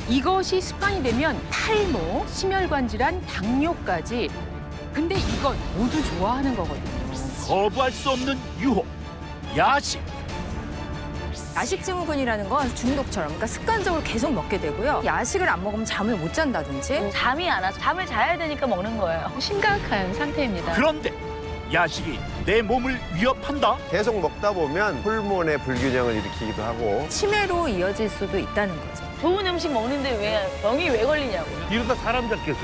이것이 습관이 되면 탈모, 심혈관 질환, 당뇨까지. 근데 이건 모두 좋아하는 거거든요. 거부할 수 없는 유혹, 야식. 야식 증후군이라는 건 중독처럼, 그러니까 습관적으로 계속 먹게 되고요. 야식을 안 먹으면 잠을 못 잔다든지. 잠이 안 와서 잠을 자야 되니까 먹는 거예요. 심각한 상태입니다. 그런데 야식이 내 몸을 위협한다? 계속 먹다 보면 호르몬의 불균형을 일으키기도 하고 치매로 이어질 수도 있다는 거죠. 좋은 음식 먹는데 왜 병이 왜 걸리냐고요. 이러다 사람 잡겠어.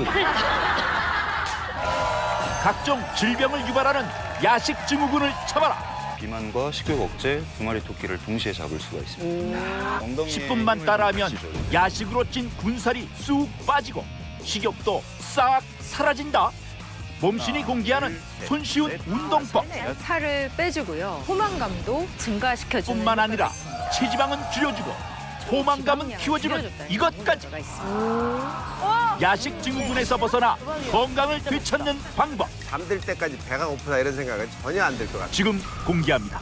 각종 질병을 유발하는 야식 증후군을 잡아라. 비만과 식욕 억제 두 마리 토끼를 동시에 잡을 수가 있습니다. 엉덩이에 10분만 힘을 따라하면 주시죠. 야식으로 찐 군살이 쑥 빠지고 식욕도 싹 사라진다. 몸신이 공개하는 손쉬운 운동법. 살을 빼주고요. 포만감도 증가시켜주는 뿐만 아니라 효과가 있습니다. 체지방은 줄여주고 포만감은 키워주는 이것까지. 야식 증후군에서 벗어나 건강을 되찾는 방법 잠들 때까지 배가 고프다 이런 생각은 전혀 안 들 것 같아요. 지금 공개합니다.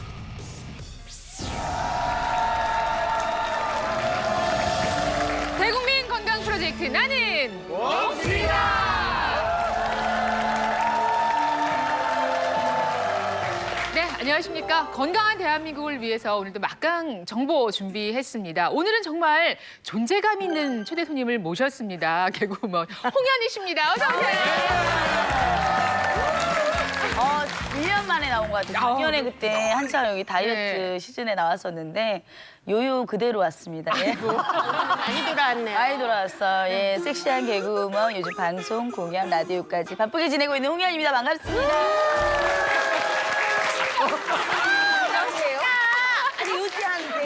대국민 건강 프로젝트 나는 먹습니다. 네, 안녕하십니까. 건강한 대한민국을 위해서 오늘도 막강 정보 준비했습니다. 오늘은 정말 존재감 있는 초대 손님을 모셨습니다. 개그우먼 홍현희 씨입니다. 어서 오세요. 1년 만에 나온 것 같아요. 작년에 그때 한참 여기 다이어트 시즌에 나왔었는데 요요 그대로 왔습니다. 예. 많이 돌아왔네요. 많이 돌아왔어. 예, 섹시한 개그우먼, 요즘 방송, 공연, 라디오까지 바쁘게 지내고 있는 홍현입니다. 반갑습니다. 아니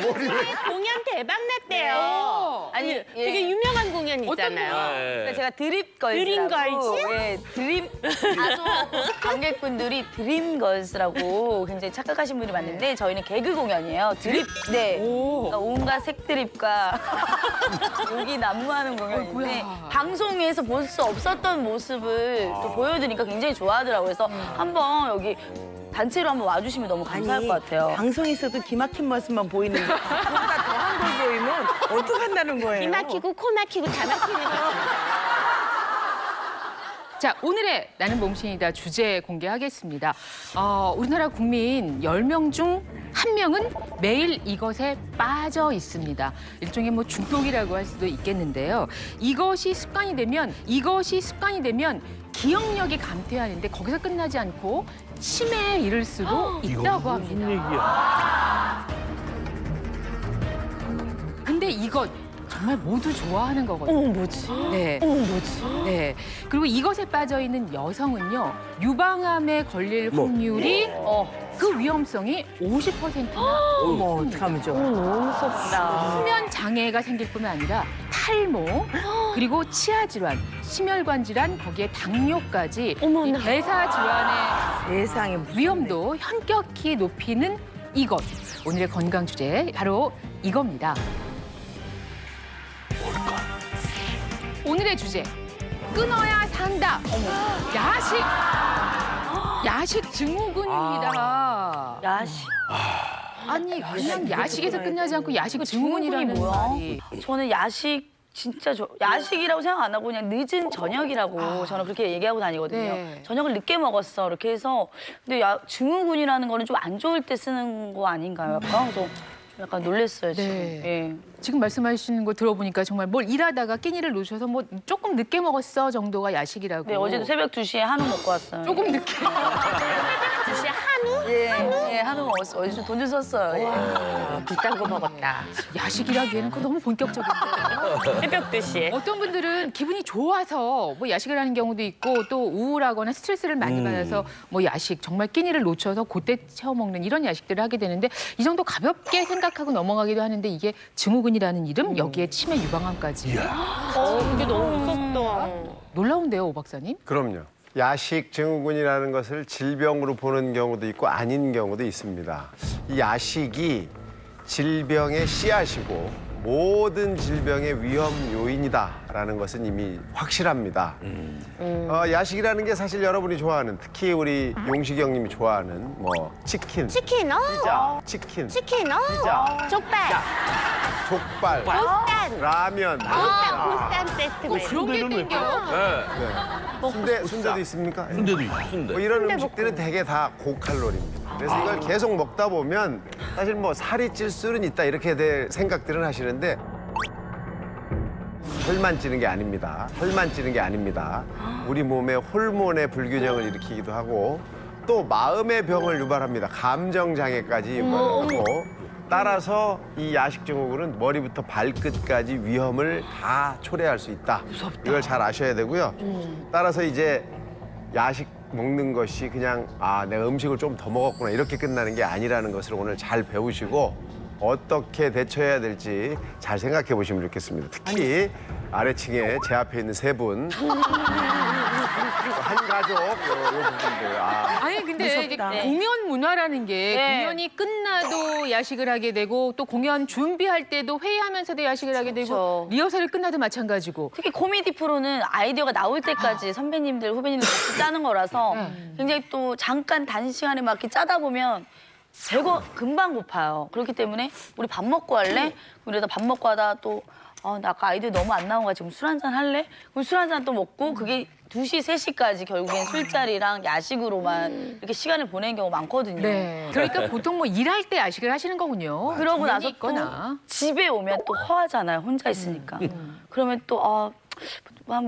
요즘 공연 대박 났대요. 아니, 네. 되게 유명한 공연 있잖아요. 그러니까 제가 드립걸즈라고. 드림걸즈? 예, 드립 다소 관객분들이 드림걸즈라고 굉장히 착각하신 분이 많은데 저희는 개그 공연이에요. 드립, 네. 그러니까 온갖 색드립과 욕이 난무하는 공연인데 방송에서 볼 수 없었던 모습을 또 보여드리니까 굉장히 좋아하더라고요. 그래서 한번 여기 단체로 한번 와주시면 너무 감사할 것 같아요. 방송에서도 기막힌 모습만 보이는데 그보다 더한 걸 보이면 어떡한다는 거예요? 이 막히고 코 막히고 다 막히는 거. 자, 오늘의 나는 몸신이다 주제 공개하겠습니다. 우리나라 국민 10명 중 1명은 매일 이것에 빠져 있습니다. 일종의 뭐 중독이라고 할 수도 있겠는데요. 이것이 습관이 되면 기억력이 감퇴하는데 거기서 끝나지 않고 치매에 이를 수도 있다고 합니다. 무슨 얘기야? 근데 이것 정말 모두 좋아하는 거거든요. 뭐지? 네. 뭐지? 네. 그리고 이것에 빠져 있는 여성은요, 유방암에 걸릴 확률이 그 위험성이 50%나 어머 어떡하면 좋아. 너무 무섭다. 수면 장애가 생길 뿐만 아니라 탈모, 그리고 치아 질환, 심혈관 질환, 거기에 당뇨까지 어머나. 이 대사 질환의 세상에 무슨 위험도 현격히 높이는 이것. 오늘의 건강 주제 바로 이겁니다. 오늘의 주제 끊어야 산다. 야식 증후군입니다. 야식. 아니 그냥 야식에서 끝나지 않고 야식 증후군이라는 뭐야? 말이. 저는 야식 진짜 야식이라고 생각 안 하고 그냥 늦은 저녁이라고 저는 그렇게 얘기하고 다니거든요. 네. 저녁을 늦게 먹었어 이렇게 해서 근데 증후군이라는 거는 좀 안 좋을 때 쓰는 거 아닌가요? 약간 그래서 약간 놀랐어요 지금. 네. 예. 지금 말씀하시는 거 들어보니까 정말 뭘 일하다가 끼니를 놓으셔서 뭐 조금 늦게 먹었어 정도가 야식이라고. 네, 어제도 새벽 2시에 한우 먹고 왔어요. 조금 늦게. 혹시 한우? 예, 한우 먹었어요. 어제 좀 돈 좀 썼어요. 예. 비싼 거 먹었다. 야식이라기에는 그거 너무 본격적인데. 새벽 2시에. 어떤 분들은 기분이 좋아서 뭐 야식을 하는 경우도 있고 또 우울하거나 스트레스를 많이 받아서 뭐 야식 정말 끼니를 놓쳐서 그때 채워 먹는 이런 야식들을 하게 되는데 이 정도 가볍게 생각하고 넘어가기도 하는데 이게 증후군이라는 이름 여기에 치매 유방암까지. 그게 너무 무섭다. 놀라운데요, 오 박사님? 그럼요. 야식 증후군이라는 것을 질병으로 보는 경우도 있고 아닌 경우도 있습니다. 이 야식이 질병의 씨앗이고 모든 질병의 위험 요인이다라는 것은 이미 확실합니다. 야식이라는 게 사실 여러분이 좋아하는, 특히 우리 용식이 형님이 좋아하는 뭐 치킨, 치킨, 피자, 치킨, 피자, 족발, 족발, 보쌈, 라면, 보쌈 세트. 뭐 그런 게 땡겨요? 순대도 있습니까? 순대도 있어, 순대. 뭐 이런 음식들은 되게 다 고칼로리입니다. 그래서 이걸 계속 먹다 보면 사실 뭐 살이 찔 수는 있다 이렇게 될 생각들은 하시는데 살만 찌는 게 아닙니다. 살만 찌는 게 아닙니다. 우리 몸의 호르몬의 불균형을 일으키기도 하고 또 마음의 병을 유발합니다. 감정 장애까지 유발하고 따라서 이 야식 증후군은 머리부터 발끝까지 위험을 다 초래할 수 있다. 이걸 잘 아셔야 되고요. 따라서 이제 야식 먹는 것이 그냥 내가 음식을 좀 더 먹었구나 이렇게 끝나는 게 아니라는 것을 오늘 잘 배우시고 어떻게 대처해야 될지 잘 생각해 보시면 좋겠습니다. 특히 아래층에 제 앞에 있는 세 분, 한 가족 요 부분들. 아니 근데 이게 공연 문화라는 게 공연이 끝나도 야식을 하게 되고 또 공연 준비할 때도 회의하면서도 야식을 하게 되고 그렇죠. 리허설이 끝나도 마찬가지고. 특히 코미디 프로는 아이디어가 나올 때까지 선배님들, 후배님들 같이 짜는 거라서 굉장히 또 잠깐 단시간에 막 이렇게 짜다 보면 배가 금방 고파요. 그렇기 때문에 우리 밥 먹고 할래? 그러다 밥 먹고 하다 또 나 아까 아이디어 너무 안 나온 거야. 지금 술 한잔 할래? 그럼 술 한잔 또 먹고 그게 2시, 3시까지 결국엔 술자리랑 야식으로만 이렇게 시간을 보내는 경우가 많거든요. 네. 그러니까 보통 뭐 일할 때 야식을 하시는 거군요. 그러고 공연이 나서 있거나. 또 집에 오면 또 허하잖아요. 혼자 있으니까. 그러면 또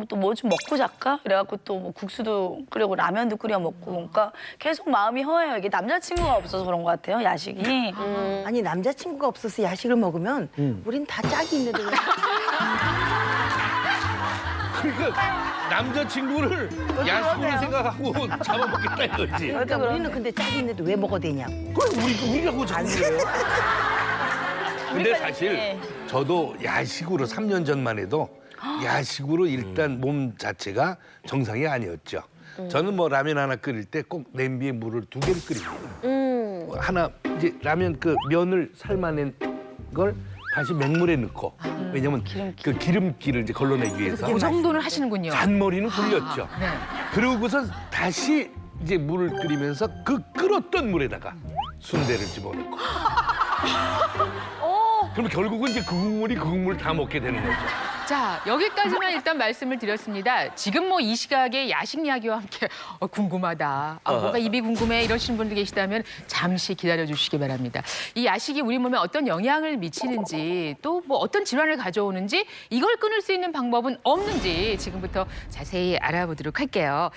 또 뭐 좀 먹고 잘까? 이래갖고 또 뭐 국수도 끓이고 라면도 끓여 먹고 그러니까 계속 마음이 허해요. 이게 남자친구가 없어서 그런 것 같아요. 야식이. 아니 남자친구가 없어서 야식을 먹으면 우린 다 짝이 있는데 왜 그러니까 남자친구를 야식으로 생각하고 잡아먹겠다 이거지. 그러니까 우리는 근데 짝이 있는데 왜 먹어야 되냐. 그럼 우리라고 자꾸 그래요. 근데 사실 네. 저도 야식으로 3년 전만 해도 야식으로 일단 몸 자체가 정상이 아니었죠. 저는 뭐 라면 하나 끓일 때 꼭 냄비에 물을 2개를 끓입니다. 하나 이제 라면 그 면을 삶아낸 걸 다시 맹물에 넣고 왜냐면 그 기름기를 이제 걸러내기 위해서 그 정도는 하시는군요. 잔머리는 굴렸죠. 네. 그러고서 다시 이제 물을 끓이면서 그 끓었던 물에다가 순대를 집어넣고. 그럼 결국은 이제 그 국물을 다 먹게 되는 거죠. 자, 여기까지만 일단 말씀을 드렸습니다. 지금 뭐 이 시각에 야식 이야기와 함께 궁금하다. 뭐가 입이 궁금해 이러시는 분들 계시다면 잠시 기다려 주시기 바랍니다. 이 야식이 우리 몸에 어떤 영향을 미치는지 또 뭐 어떤 질환을 가져오는지 이걸 끊을 수 있는 방법은 없는지 지금부터 자세히 알아보도록 할게요.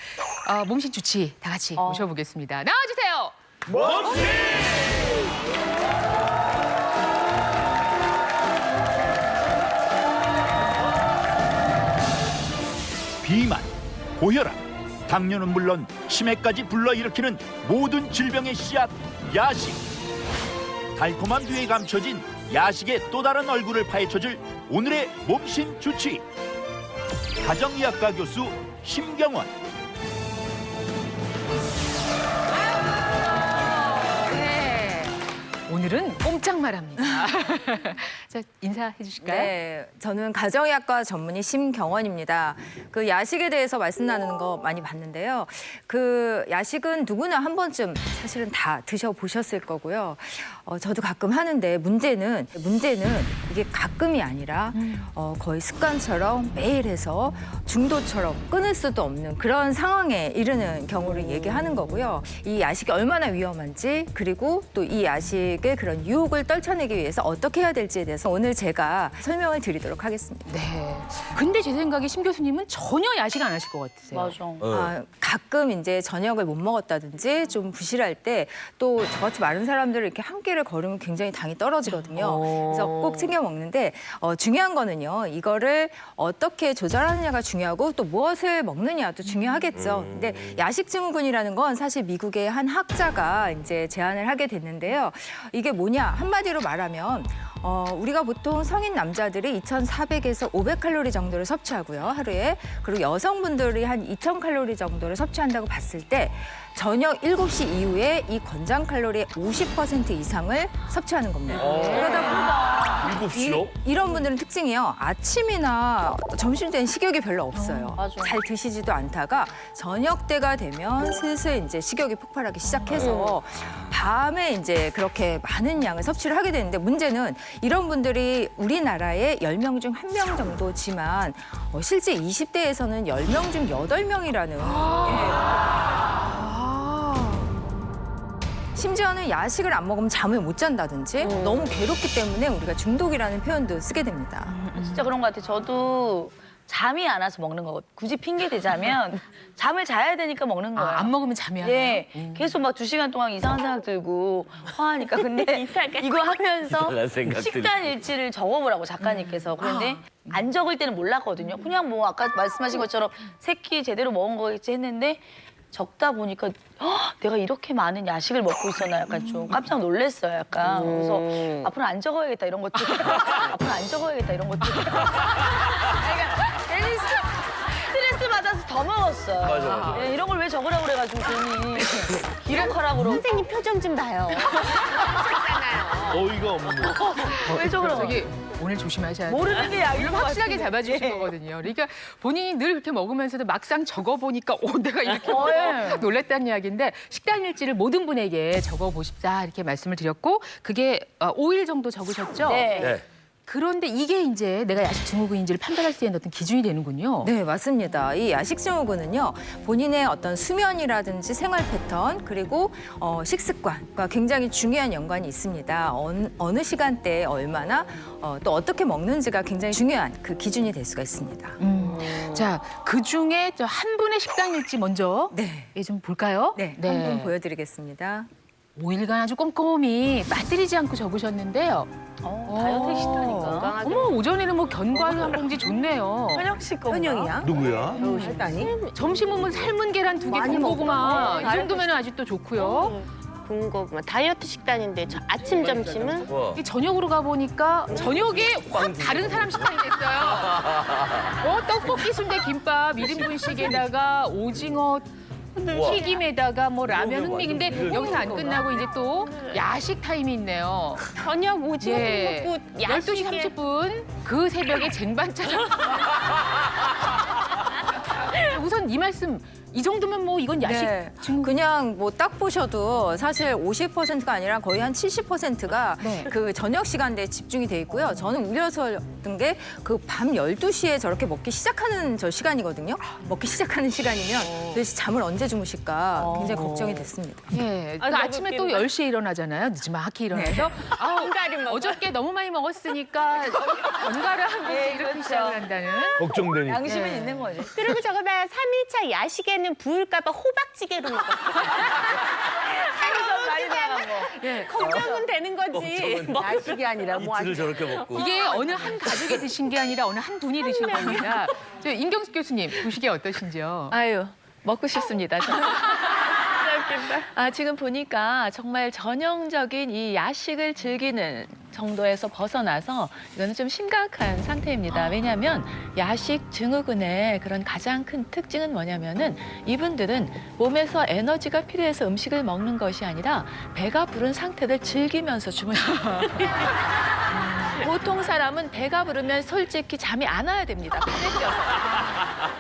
몸신 주치 다 같이 모셔보겠습니다. 나와주세요. 비만, 고혈압, 당뇨는 물론 치매까지 불러일으키는 모든 질병의 씨앗 야식. 달콤한 뒤에 감춰진 야식의 또 다른 얼굴을 파헤쳐줄 오늘의 몸신 주치. 가정의학과 교수 심경원. 네. 오늘은 꼼짝 말합니다. 자, 인사해 주실까요? 네, 저는 가정의학과 전문의 심경원입니다. 그 야식에 대해서 말씀 나누는 거 많이 봤는데요. 그 야식은 누구나 한 번쯤 사실은 다 드셔보셨을 거고요. 저도 가끔 하는데 문제는 이게 가끔이 아니라 거의 습관처럼 매일 해서 중도처럼 끊을 수도 없는 그런 상황에 이르는 경우를 얘기하는 거고요. 이 야식이 얼마나 위험한지 그리고 또 이 야식의 그런 유혹을 떨쳐내기 위해서 어떻게 해야 될지에 대해서 오늘 제가 설명을 드리도록 하겠습니다. 네. 근데 제 생각에 심 교수님은 전혀 야식 안 하실 것 같으세요. 맞아. 가끔 이제 저녁을 못 먹었다든지 좀 부실할 때 또 저같이 마른 사람들을 이렇게 한 끼를 거르면 굉장히 당이 떨어지거든요. 그래서 꼭 챙겨 먹는데 중요한 거는요. 이거를 어떻게 조절하느냐가 중요하고 또 무엇을 먹느냐도 중요하겠죠. 근데 야식 증후군이라는 건 사실 미국의 한 학자가 이제 제안을 하게 됐는데요. 이게 뭐냐 한마디로 말하면 우리가 보통 성인 남자들이 2,400에서 500칼로리 정도를 섭취하고요, 하루에. 그리고 여성분들이 한 2,000칼로리 정도를 섭취한다고 봤을 때 저녁 7시 이후에 이 권장 칼로리의 50% 이상을 섭취하는 겁니다. 그러다 보니까 7시요? 이런 분들은 특징이요. 아침이나 점심 때는 식욕이 별로 없어요. 맞아. 잘 드시지도 않다가 저녁 때가 되면 슬슬 이제 식욕이 폭발하기 시작해서 밤에 이제 그렇게 많은 양을 섭취를 하게 되는데 문제는 이런 분들이 우리나라에 10명 중 1명 정도지만 실제 20대에서는 10명 중 8명이라는 심지어는 야식을 안 먹으면 잠을 못 잔다든지 너무 괴롭기 때문에 우리가 중독이라는 표현도 쓰게 됩니다. 진짜 그런 것 같아요. 저도 잠이 안 와서 먹는 거거든요. 굳이 핑계 대자면 잠을 자야 되니까 먹는 거예요. 안 먹으면 잠이 안 와요? 예, 계속 막 2시간 동안 이상한 생각 들고 화하니까. 근데 이거 하면서 이상한 생각들이. 식단 일지를 적어보라고 작가님께서. 그런데 안 적을 때는 몰랐거든요. 그냥 뭐 아까 말씀하신 것처럼 새끼 제대로 먹은 거겠지 했는데 적다 보니까 내가 이렇게 많은 야식을 먹고 있었나 약간 좀 깜짝 놀랐어요. 약간. 그래서 앞으로 안 적어야겠다 이런 것들. 앞으로 안 적어야겠다 이런 것들. 그러니까 괜히 스트레스 받아서 더 먹었어. 맞아. 예, 이런 걸 왜 적으라고 그래가지고 괜히 기록하라고 그러고. 선생님 표정 좀 봐요. 어이가 없네. 왜 적으라고. 저기 오늘 조심하셔야 돼요. 모르는 게 약인 이걸 것 확실하게 같은데. 잡아주신 예. 거거든요. 그러니까 본인이 늘 그렇게 먹으면서도 막상 적어보니까 내가 이렇게 예. 놀랐다는 이야기인데 식단 일지를 모든 분에게 적어보십사 이렇게 말씀을 드렸고 그게 5일 정도 적으셨죠? 네. 네. 그런데 이게 이제 내가 야식 증후군인지를 판단할 수 있는 어떤 기준이 되는군요. 네, 맞습니다. 이 야식 증후군은요, 본인의 어떤 수면이라든지 생활 패턴 그리고 식습관과 굉장히 중요한 연관이 있습니다. 어느 시간대에 얼마나 또 어떻게 먹는지가 굉장히 중요한 그 기준이 될 수가 있습니다. 자, 그 중에 한 분의 식단 일지 먼저 네. 좀 볼까요? 네, 한 분 보여드리겠습니다. 5일간 아주 꼼꼼히 빠뜨리지 않고 적으셨는데요. 다이어트 식단이니까. 어머, 오전에는 뭐 견과류 한 봉지 좋네요. 현영 씨 거. 현영이야? 누구야? 식단이? 점심은 뭐 삶은 계란 2개, 많이 군고구마 먹어. 이 정도면 아직도 좋고요. 군고구마 다이어트 식단인데 아침 점심은 이 저녁으로 가보니까 저녁에 확 다른 사람 식단이 됐어요. 떡볶이, 순대, 김밥 1인분씩에다가 오징어 튀김에다가 뭐 라면 흑미. 근데 여기서 안 끝나고 이제 또 야식 타임이 있네요. 저녁 오징어 예. 먹고 12시 야식에 30분 그 새벽에 쟁반짜장. 우선 이 말씀 이 정도면 뭐 이건 야식 네. 증후군. 그냥 뭐 딱 보셔도 사실 50%가 아니라 거의 한 70%가 네. 그 저녁 시간대에 집중이 돼 있고요. 저는 우려스러웠던 게 그 밤 12시에 저렇게 먹기 시작하는 저 시간이거든요. 먹기 시작하는 시간이면 도대체 잠을 언제 주무실까 굉장히 걱정이 됐습니다. 예. 아, 그 아침에 또 10시에 일어나잖아요. 늦지막히 일어나서 견과류 먹어. 어저께 너무 많이 먹었으니까 견과를 한 번씩 이렇게 그렇죠. 시작을 한다는. 걱정되니까. 양심은 있는 거지. 그리고 저거 봐 3일차 야식에는 부을까봐 호박찌개로 먹어. 좀 많이 나간 거. 예. 걱정은 되는 거지. 야식이 아니라 뭐 아주 저렇게 먹고. 이게 어느 한 가족이 드신 게 아니라 어느 한 분이 드신 겁니다. 저 임경숙 교수님 보시기에 어떠신지요? 아유, 먹고 싶습니다. 지금 보니까 정말 전형적인 이 야식을 즐기는 정도에서 벗어나서 이거는 좀 심각한 상태입니다. 왜냐하면 야식 증후군의 그런 가장 큰 특징은 뭐냐면은 이분들은 몸에서 에너지가 필요해서 음식을 먹는 것이 아니라 배가 부른 상태를 즐기면서 주무십니다. 보통 사람은 배가 부르면 솔직히 잠이 안 와야 됩니다.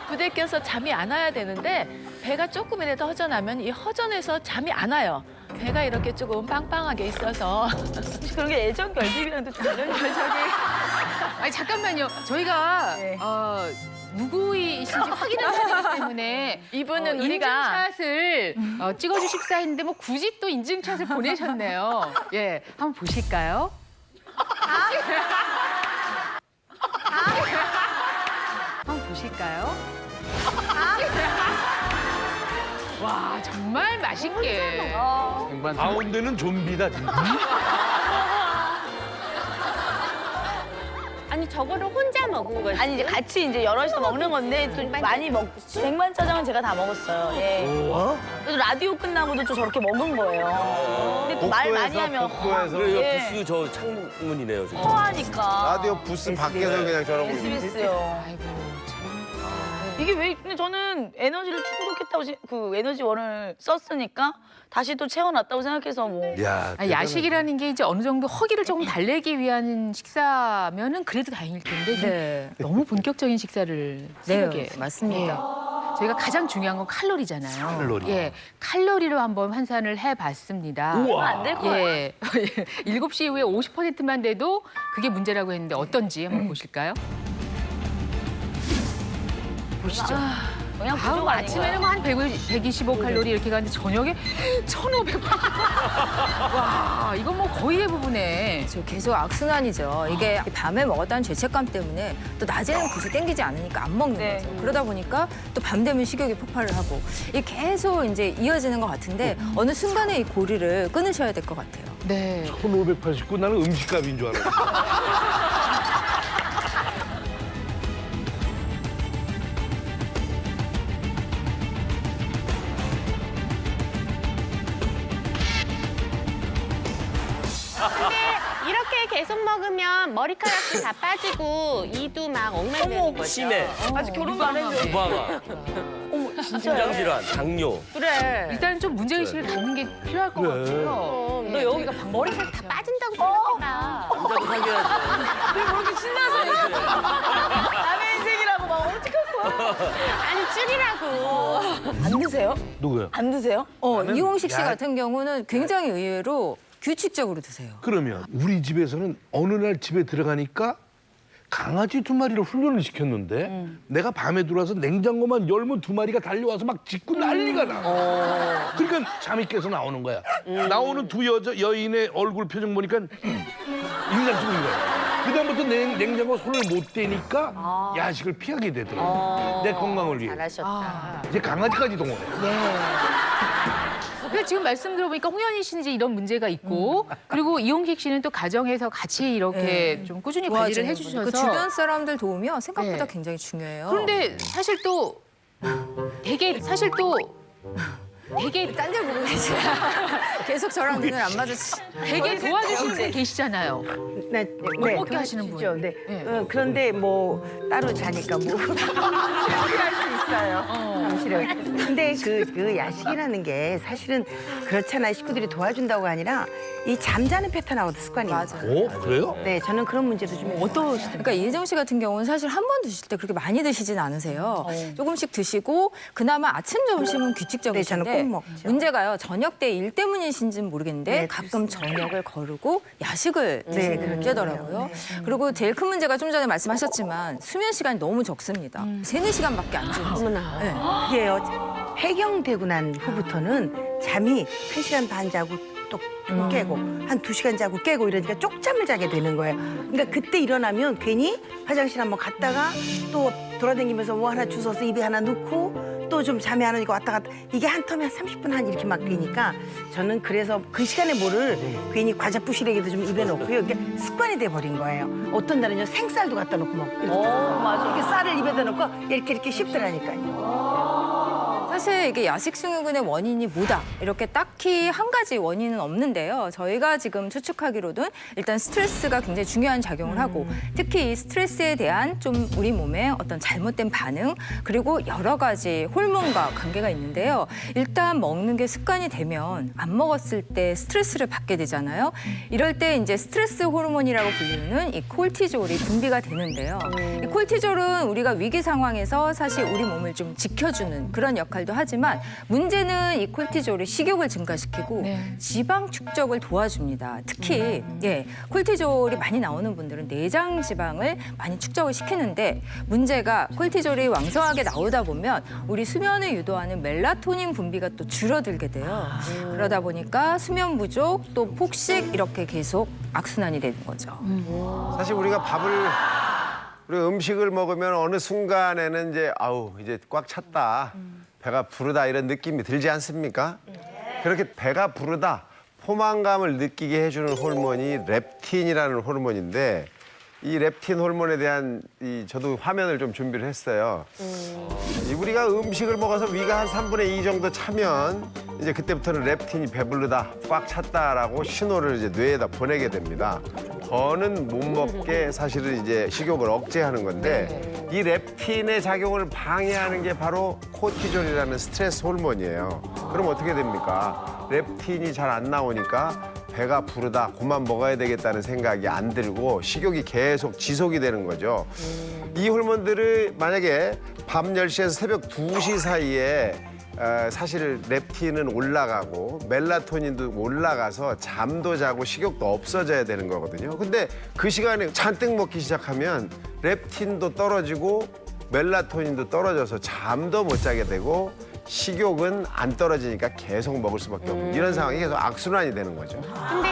부대 껴서 잠이 안 와야 되는데 배가 조금이라도 허전하면 이 허전해서 잠이 안 와요. 배가 이렇게 조금 빵빵하게 있어서 혹시 그런 게 애정 결핍이랑도 좀 관련이 아니 잠깐만요. 저희가 네. 누구이신지 확인을 해야 되기 때문에 이분은 우리가 인증샷을 찍어주십사 했는데 뭐 굳이 또 인증샷을 보내셨네요. 예, 한번 보실까요? 한번 보실까요? 와 정말 맛있게. 가운데는 좀비다 진짜. 아니 저거를 혼자 먹은 거지. 아니 이제 같이 이제 여럿이서 먹는 건데 또 많이 먹. 쟁반짜장은 제가 다 먹었어요. 예. 그래도 라디오 끝나고도 좀 저렇게 먹은 거예요. 근데 또 말 많이 하면 복도에서 예. 부스 저 창문이네요. 진짜. 토하니까. 라디오 부스 밖에서 그냥 저러고 있는 SBS요. 아이고 참. 이게 왜? 근데 저는 에너지를 충족했다고 그 에너지원을 썼으니까 다시 또 채워놨다고 생각해서 뭐. 야, 아니, 야식이라는 게 이제 어느 정도 허기를 조금 달래기 위한 식사면은 그래도 다행일 텐데 좀 네. 너무 본격적인 식사를 새벽에. 네, 맞습니다. 저희가 가장 중요한 건 칼로리잖아요. 칼로리. 예, 칼로리로 한번 환산을 해봤습니다. 안 될 거예요. 예, 7시 이후에 50%만 돼도 그게 문제라고 했는데 어떤지 한번 보실까요? 보시죠. 그냥 아우, 부족 아닌가요? 아침에는 한 125 칼로리 이렇게 가는데 저녁에 1,500. 와, 이건 뭐 거의 대부분에. 저 계속 악순환이죠. 이게 밤에 먹었다는 죄책감 때문에 또 낮에는 굳이 땡기지 않으니까 안 먹는 네. 거죠. 그러다 보니까 또 밤 되면 식욕이 폭발을 하고 이게 계속 이제 이어지는 것 같은데 어느 순간에 이 고리를 끊으셔야 될 것 같아요. 네. 1,589 나는 음식값인 줄 알았어. 근데 이렇게 계속 먹으면 머리카락도 다 빠지고 이도 막 엉망되는 거죠. 심해. 아직 결혼도 안 했는데. 유방암, 심장질환, 당뇨. 그래. 일단 좀 문제의식을 갖는 게 필요할 것 같고요. 너 여기가 머리카락 다 빠진다고 생각해봐. 남자도 사귀어야죠. 왜 그렇게 신나서 남의 인생이라고 막 어떡할 거야. 아니 죽이라고. 안 드세요? 누구요? 안 드세요? 이홍식 씨 야- 같은 경우는 굉장히 의외로 규칙적으로 드세요. 그러면 우리 집에서는 어느 날 집에 들어가니까 강아지 2마리를 훈련을 시켰는데 내가 밤에 들어와서 냉장고만 열면 2마리가 달려와서 막 짖고 난리가 나. 그러니까 잠이 깨서 나오는 거야. 나오는 두 여인의 얼굴 표정 보니까 인상 쓰고 있는 거야. 그다음부터 냉장고 손을 못 대니까 야식을 피하게 되더라고. 내 건강을 위해. 잘하셨다. 이제 강아지까지 동원해. 근데 지금 말씀 들어보니까 홍현희 씨는 이제 이런 문제가 있고 그리고 이홍식 씨는 또 가정에서 같이 이렇게 좀 꾸준히 관리를 도와주는 해주셔서 분. 그 주변 사람들 도우면 생각보다 네. 굉장히 중요해요. 그런데 사실 또 되게 딴데 보고 계세요. 계속 저랑 눈을 안 마주치. 되게 도와주시는 분 계시잖아요. 네, 먹게 하시는 분. 네. 네. 그런데 뭐 따로 자니까 뭐 할 수 있어요. 잠시를. 근데 그 야식이라는 게 사실은 그렇잖아요. 식구들이 도와준다고 아니라 이 잠자는 패턴하고도 습관이 있는 맞아요. 거예요. 오, 그래요? 네, 저는 그런 문제도 좀 어떠시죠? 그러니까 이혜정 씨 같은 경우는 사실 한 번 드실 때 그렇게 많이 드시진 않으세요. 조금씩 드시고 그나마 아침 점심은 규칙적이신데 네, 저는 꼭 먹죠. 문제가요. 저녁 때 일 때문이신지는 모르겠는데 네, 가끔 그렇습니다. 저녁을 거르고 야식을 네, 드시는 그렇죠. 문제더라고요. 그리고 제일 큰 문제가 좀 전에 말씀하셨지만 수면 시간이 너무 적습니다. 3-4시간밖에 안 주무세요. 어머나. 네. 이게요. 해경되고 난 후부터는 잠이 1시간 반 자고 또 깨고 한 2시간 자고 깨고 이러니까 쪽잠을 자게 되는 거예요. 그러니까 그때 일어나면 괜히 화장실 한번 갔다가 또 돌아다니면서 뭐 하나 주워서 입에 하나 넣고 또 좀 잠이 안 오니까 왔다 갔다 이게 한 텀에 한 30분 한 이렇게 막 되니까 저는 그래서 그 시간에 뭐를 괜히 과자 부시래기도 좀 입에 넣고요. 이게 습관이 돼버린 거예요. 어떤 날은요 생쌀도 갖다 놓고 먹고 맞아. 이렇게 쌀을 입에다 넣고 이렇게 씹더라니까요. 사실 이게 야식 증후군의 원인이 뭐다 이렇게 딱히 한 가지 원인은 없는데요. 저희가 지금 추측하기로는 일단 스트레스가 굉장히 중요한 작용을 하고 특히 이 스트레스에 대한 좀 우리 몸의 어떤 잘못된 반응 그리고 여러 가지 호르몬과 관계가 있는데요. 일단 먹는 게 습관이 되면 안 먹었을 때 스트레스를 받게 되잖아요. 이럴 때 이제 스트레스 호르몬이라고 불리는 이 콜티졸이 분비가 되는데요. 이 콜티졸은 우리가 위기 상황에서 사실 우리 몸을 좀 지켜주는 그런 역할도 하지만 문제는 이 콜티졸이 식욕을 증가시키고 네. 지방 축적을 도와줍니다. 특히 콜티졸이 많이 나오는 분들은 내장 지방을 많이 축적을 시키는데 문제가 콜티졸이 왕성하게 나오다 보면 우리 수면을 유도하는 멜라토닌 분비가 또 줄어들게 돼요. 그러다 보니까 수면 부족 또 폭식 이렇게 계속 악순환이 되는 거죠. 사실 우리가 음식을 먹으면 어느 순간에는 이제 아우 이제 꽉 찼다 배가 부르다 이런 느낌이 들지 않습니까? 그렇게 배가 부르다 포만감을 느끼게 해주는 호르몬이 렙틴이라는 호르몬인데 이 렙틴 호르몬에 대한 저도 화면을 좀 준비를 했어요. 우리가 음식을 먹어서 위가 한 3분의 2 정도 차면 이제 그때부터는 렙틴이 배부르다, 꽉 찼다라고 신호를 이제 뇌에다 보내게 됩니다. 더는 못 먹게 사실은 이제 식욕을 억제하는 건데 이 렙틴의 작용을 방해하는 게 바로 코티졸이라는 스트레스 호르몬이에요. 그럼 어떻게 됩니까? 렙틴이 잘 안 나오니까 배가 부르다, 그만 먹어야 되겠다는 생각이 안 들고 식욕이 계속 지속이 되는 거죠. 이 호르몬들을 만약에 밤 10시에서 새벽 2시 사이에 사실 렙틴은 올라가고 멜라토닌도 올라가서 잠도 자고 식욕도 없어져야 되는 거거든요. 근데 그 시간에 잔뜩 먹기 시작하면 렙틴도 떨어지고 멜라토닌도 떨어져서 잠도 못 자게 되고 식욕은 안 떨어지니까 계속 먹을 수밖에 없는 이런 상황이 계속 악순환이 되는 거죠. 근데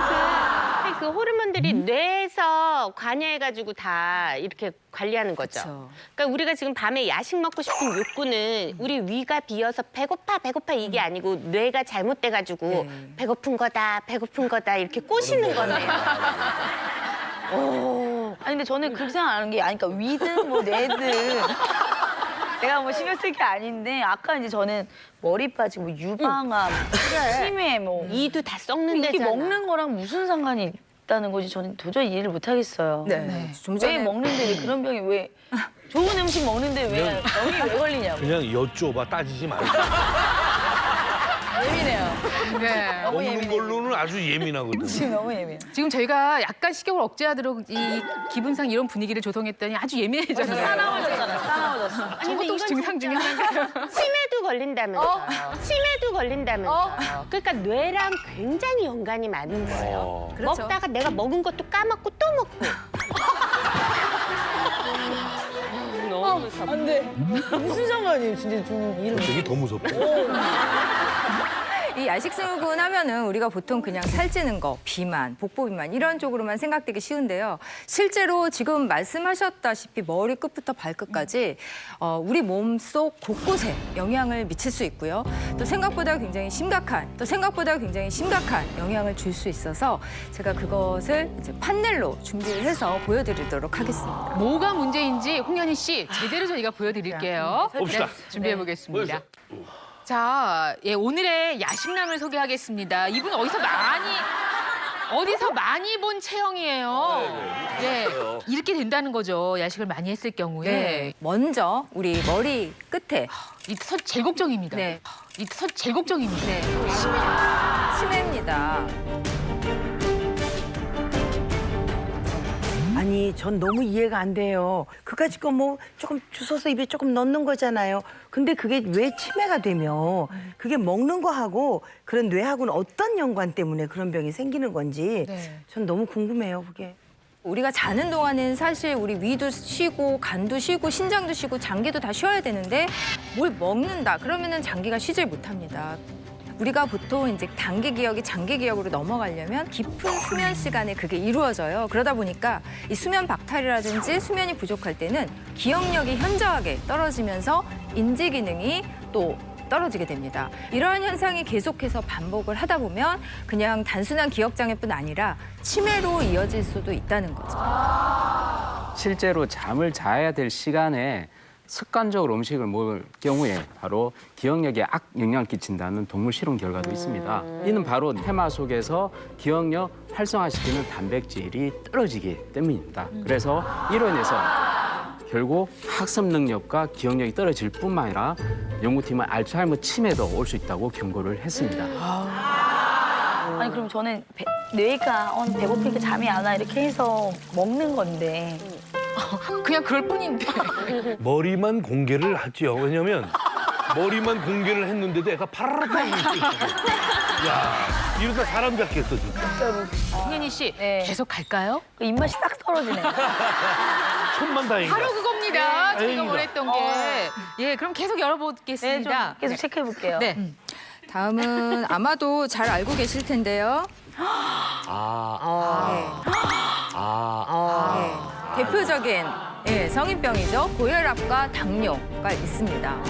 그 호르몬들이 뇌에서 관여해가지고 다 이렇게 관리하는 거죠. 그쵸. 그러니까 우리가 지금 밤에 야식 먹고 싶은 욕구는 우리 위가 비어서 배고파 이게 아니고 뇌가 잘못돼가지고 배고픈 거다 이렇게 꼬시는 거네요. 아니 근데 저는 그렇게 생각하는 게 아니 그러니까 위든 뭐 뇌든 내가 뭐 신경 쓸 게 아닌데 아까 이제 저는 머리 빠지고 유방암, 치매 뭐 이도 다 썩는 이게 데잖아. 먹는 거랑 무슨 상관이 있다는 거지 저는 도저히 이해를 못 하겠어요. 네. 좀 왜 전에 먹는데 왜 그런 병이 왜 좋은 음식 먹는데 왜 병이 왜 걸리냐고. 그냥 여쭤봐, 따지지 말고. 예민해요. 네. 너무 먹는 예민해. 걸로는 아주 예민하거든. 지금 너무 예민해. 지금 저희가 약간 식욕을 억제하도록 이 기분상 이런 분위기를 조성했더니 아주 예민해졌어요. 싸나워졌잖아. 싸나워졌어. 아니, 근데 저것도 혹시 이건 증상 중에 하나인가요? 치매도 걸린다면서. 치매도 걸린다면서. 그러니까 뇌랑 굉장히 연관이 많은 거예요. 그렇죠. 먹다가 내가 먹은 것도 까먹고 또 먹고. 너무 무섭다. 안 돼. 무슨 상관이에요, 진짜 좀 이런. 되게 더 무섭다. 이 야식 증후군 하면은 우리가 보통 그냥 살찌는 거, 비만, 복부 비만 이런 쪽으로만 생각되기 쉬운데요. 실제로 지금 말씀하셨다시피 머리 끝부터 발끝까지 우리 몸속 곳곳에 영향을 미칠 수 있고요. 또 생각보다 굉장히 심각한 영향을 줄 수 있어서 제가 그것을 이제 판넬로 준비를 해서 보여드리도록 하겠습니다. 뭐가 문제인지 홍현희 씨 제대로 저희가 보여드릴게요. 봅시다. 준비해 보겠습니다. 자, 예, 오늘의 야식남을 소개하겠습니다. 이분 어디서 많이 본 체형이에요. 네, 이렇게 된다는 거죠. 야식을 많이 했을 경우에. 네. 먼저 우리 머리 끝에 제일 걱정입니다. 네. 제일 걱정입니다. 네. 치매입니다. 아니, 전 너무 이해가 안 돼요. 그까짓 거 뭐 조금 주워서 입에 조금 넣는 거잖아요. 근데 그게 왜 치매가 되며 그게 먹는 거하고 그런 뇌하고는 어떤 연관 때문에 그런 병이 생기는 건지 전 너무 궁금해요, 그게. 우리가 자는 동안은 사실 우리 위도 쉬고 간도 쉬고 신장도 쉬고 장기도 다 쉬어야 되는데 뭘 먹는다 그러면은 장기가 쉬질 못합니다. 우리가 보통 이제 단기 기억이 장기 기억으로 넘어가려면 깊은 수면 시간에 그게 이루어져요. 그러다 보니까 이 수면 박탈이라든지 수면이 부족할 때는 기억력이 현저하게 떨어지면서 인지 기능이 또 떨어지게 됩니다. 이러한 현상이 계속해서 반복을 하다 보면 그냥 단순한 기억 장애뿐 아니라 치매로 이어질 수도 있다는 거죠. 실제로 잠을 자야 될 시간에 습관적으로 음식을 먹을 경우에 바로 기억력에 악영향을 끼친다는 동물 실험 결과도 있습니다. 이는 바로 테마 속에서 기억력 활성화시키는 단백질이 떨어지기 때문입니다. 그래서 이로 인해서 결국 학습 능력과 기억력이 떨어질 뿐만 아니라 연구팀은 알츠하이머 치매도 올 수 있다고 경고를 했습니다. 아니 그럼 저는 뇌가 배고프니까 잠이 안 와 이렇게 해서 먹는 건데 그냥 그럴 뿐인데. 머리만 공개를 하죠. 왜냐면 머리만 공개를 했는데도 애가 파라락 하고 있어. 야, 이러다 사람 잡겠어, 진짜. 홍현희 씨, 네. 계속 갈까요? 그 입맛이 싹 떨어지네. 천만 다행이다. 바로 그겁니다. 저희가 다행이다. 원했던 게. 예, 그럼 계속 열어보겠습니다. 계속 체크해 볼게요. 네. 다음은 아마도 잘 알고 계실 텐데요. 대표적인 성인병이죠. 고혈압과 당뇨가 있습니다.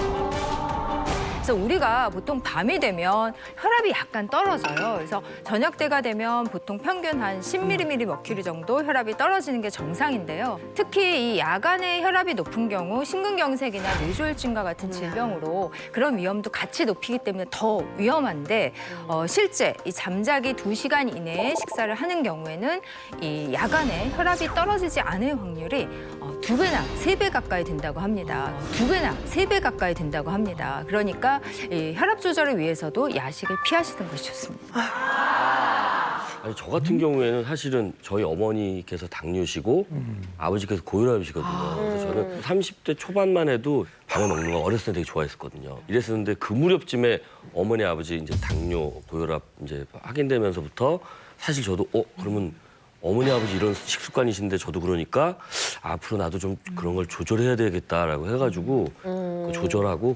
그래서 우리가 보통 밤이 되면 혈압이 약간 떨어져요. 그래서 저녁 때가 되면 보통 평균 한 10mmmercury 정도 혈압이 떨어지는 게 정상인데요. 특히 이 야간에 혈압이 높은 경우 심근경색이나 뇌졸중과 같은 질병으로 그런 위험도 같이 높이기 때문에 더 위험한데 실제 이 잠자기 2시간 이내에 식사를 하는 경우에는 이 야간에 혈압이 떨어지지 않을 확률이 2배나 3배 가까이 된다고 합니다. 2배나 3배 가까이 된다고 합니다. 그러니까 이 혈압 조절을 위해서도 야식을 피하시는 것이 좋습니다. 아니, 저 같은 경우에는 사실은 저희 어머니께서 당뇨시고 아버지께서 고혈압이시거든요. 그래서 저는 30대 초반만 해도 밤에 먹는 거 어렸을 때 되게 좋아했었거든요. 이랬었는데 그 무렵쯤에 어머니 아버지 이제 당뇨 고혈압 이제 확인되면서부터 사실 저도 그러면 어머니 아버지 이런 식습관이신데 저도 그러니까 앞으로 나도 좀 그런 걸 조절해야 되겠다라고 해가지고 그 조절하고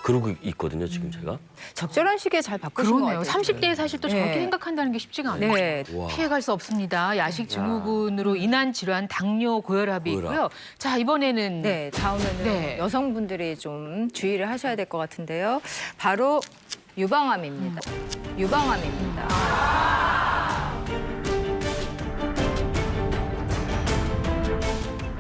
그러고 있거든요, 지금 제가. 적절한 시기에 잘 바꾸신 것 그러네요. 같아요. 30대에 사실 또 저렇게 네. 생각한다는 게 쉽지가 않아요. 네. 와. 피해갈 수 없습니다. 야식 증후군으로 인한 질환 당뇨, 고혈압이 고혈압. 있고요. 자, 이번에는 네, 다음에는 네. 여성분들이 좀 주의를 하셔야 될 것 같은데요. 바로 유방암입니다. 유방암입니다.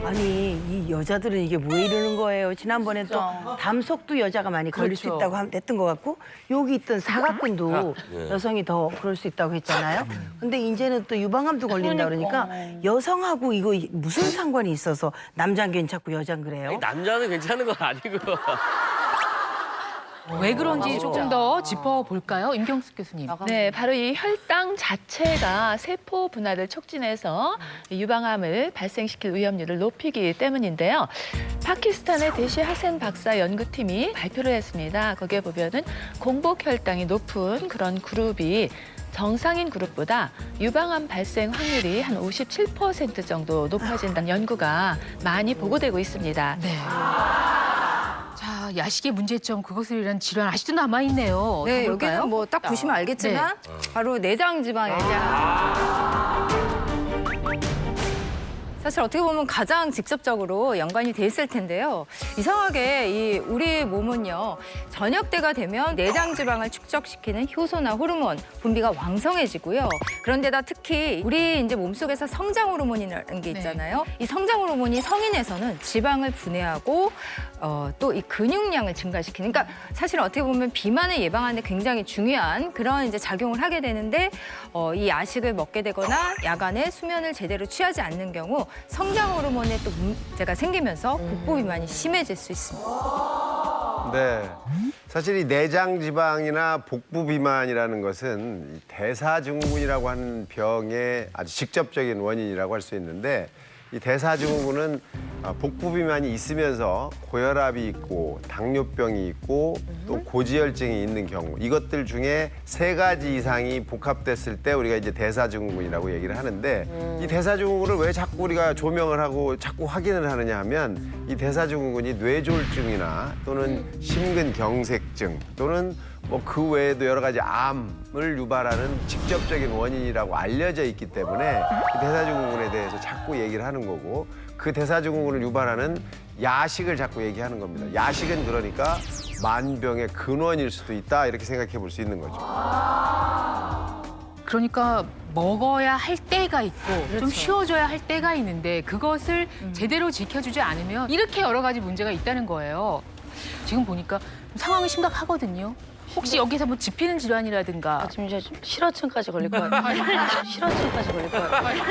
아니 이 여자들은 이게 왜 이러는 거예요? 지난번에 또 담속도 여자가 많이 걸릴 수 그렇죠. 있다고 했던 것 같고 여기 있던 사각근도 여성이 더 그럴 수 있다고 했잖아요. 근데 이제는 또 유방암도 걸린다 그러니까 여성하고 이거 무슨 상관이 있어서 남자는 괜찮고 여자는 그래요? 남자는 괜찮은 건 아니고. 왜 그런지 조금 더 짚어볼까요? 임경숙 교수님. 네, 바로 이 혈당 자체가 세포 분할을 촉진해서 이 유방암을 발생시킬 위험률을 높이기 때문인데요. 파키스탄의 대시 하센 박사 연구팀이 발표를 했습니다. 거기에 보면은 공복 혈당이 높은 그런 그룹이 정상인 그룹보다 유방암 발생 확률이 한 57% 정도 높아진다는 연구가 많이 보고되고 있습니다. 네. 자, 야식의 문제점, 그것을 이란 질환 아직도 남아있네요. 네, 더 볼까요? 여기는 뭐 딱 보시면 알겠지만 바로 내장 지방입니다. 사실 어떻게 보면 가장 직접적으로 연관이 돼 있을 텐데요. 이상하게 우리 몸은요, 저녁 때가 되면 내장 지방을 축적시키는 효소나 호르몬 분비가 왕성해지고요. 그런데다 특히 우리 이제 몸속에서 성장 호르몬이라는 게 있잖아요. 이 성장 호르몬이 성인에서는 지방을 분해하고 또 이 근육량을 증가시키는. 그러니까 사실 어떻게 보면 비만을 예방하는 데 굉장히 중요한 그런 이제 작용을 하게 되는데 이 야식을 먹게 되거나 야간에 수면을 제대로 취하지 않는 경우 성장 호르몬에 또 문제가 생기면서 복부 비만이 심해질 수 있습니다. 네. 사실 이 내장 지방이나 복부 비만이라는 것은 이 대사증후군이라고 하는 병의 아주 직접적인 원인이라고 할 수 있는데 이 대사증후군은 복부 비만이 있으면서 고혈압이 있고 당뇨병이 있고 또 고지혈증이 있는 경우 이것들 중에 3가지 이상이 복합됐을 때 우리가 이제 대사증후군이라고 얘기를 하는데 이 대사증후군을 왜 자꾸 우리가 조명을 하고 자꾸 확인을 하느냐 하면 이 대사증후군이 뇌졸중이나 또는 심근경색증 또는 뭐 그 외에도 여러 가지 암을 유발하는 직접적인 원인이라고 알려져 있기 때문에 이 대사증후군에 대해서 자꾸 얘기를 하는 거고 그 대사증후군을 유발하는 야식을 자꾸 얘기하는 겁니다. 야식은 그러니까 만병의 근원일 수도 있다 이렇게 생각해 볼 수 있는 거죠. 그러니까 먹어야 할 때가 있고 좀 그렇죠. 쉬어줘야 할 때가 있는데 그것을 제대로 지켜주지 않으면 이렇게 여러 가지 문제가 있다는 거예요. 지금 보니까 상황이 심각하거든요. 혹시 여기서 뭐 짚히는 질환이라든가 지금 이제 좀 실어증까지 걸릴 것 같아요. 실어증까지 걸릴 것 같아요.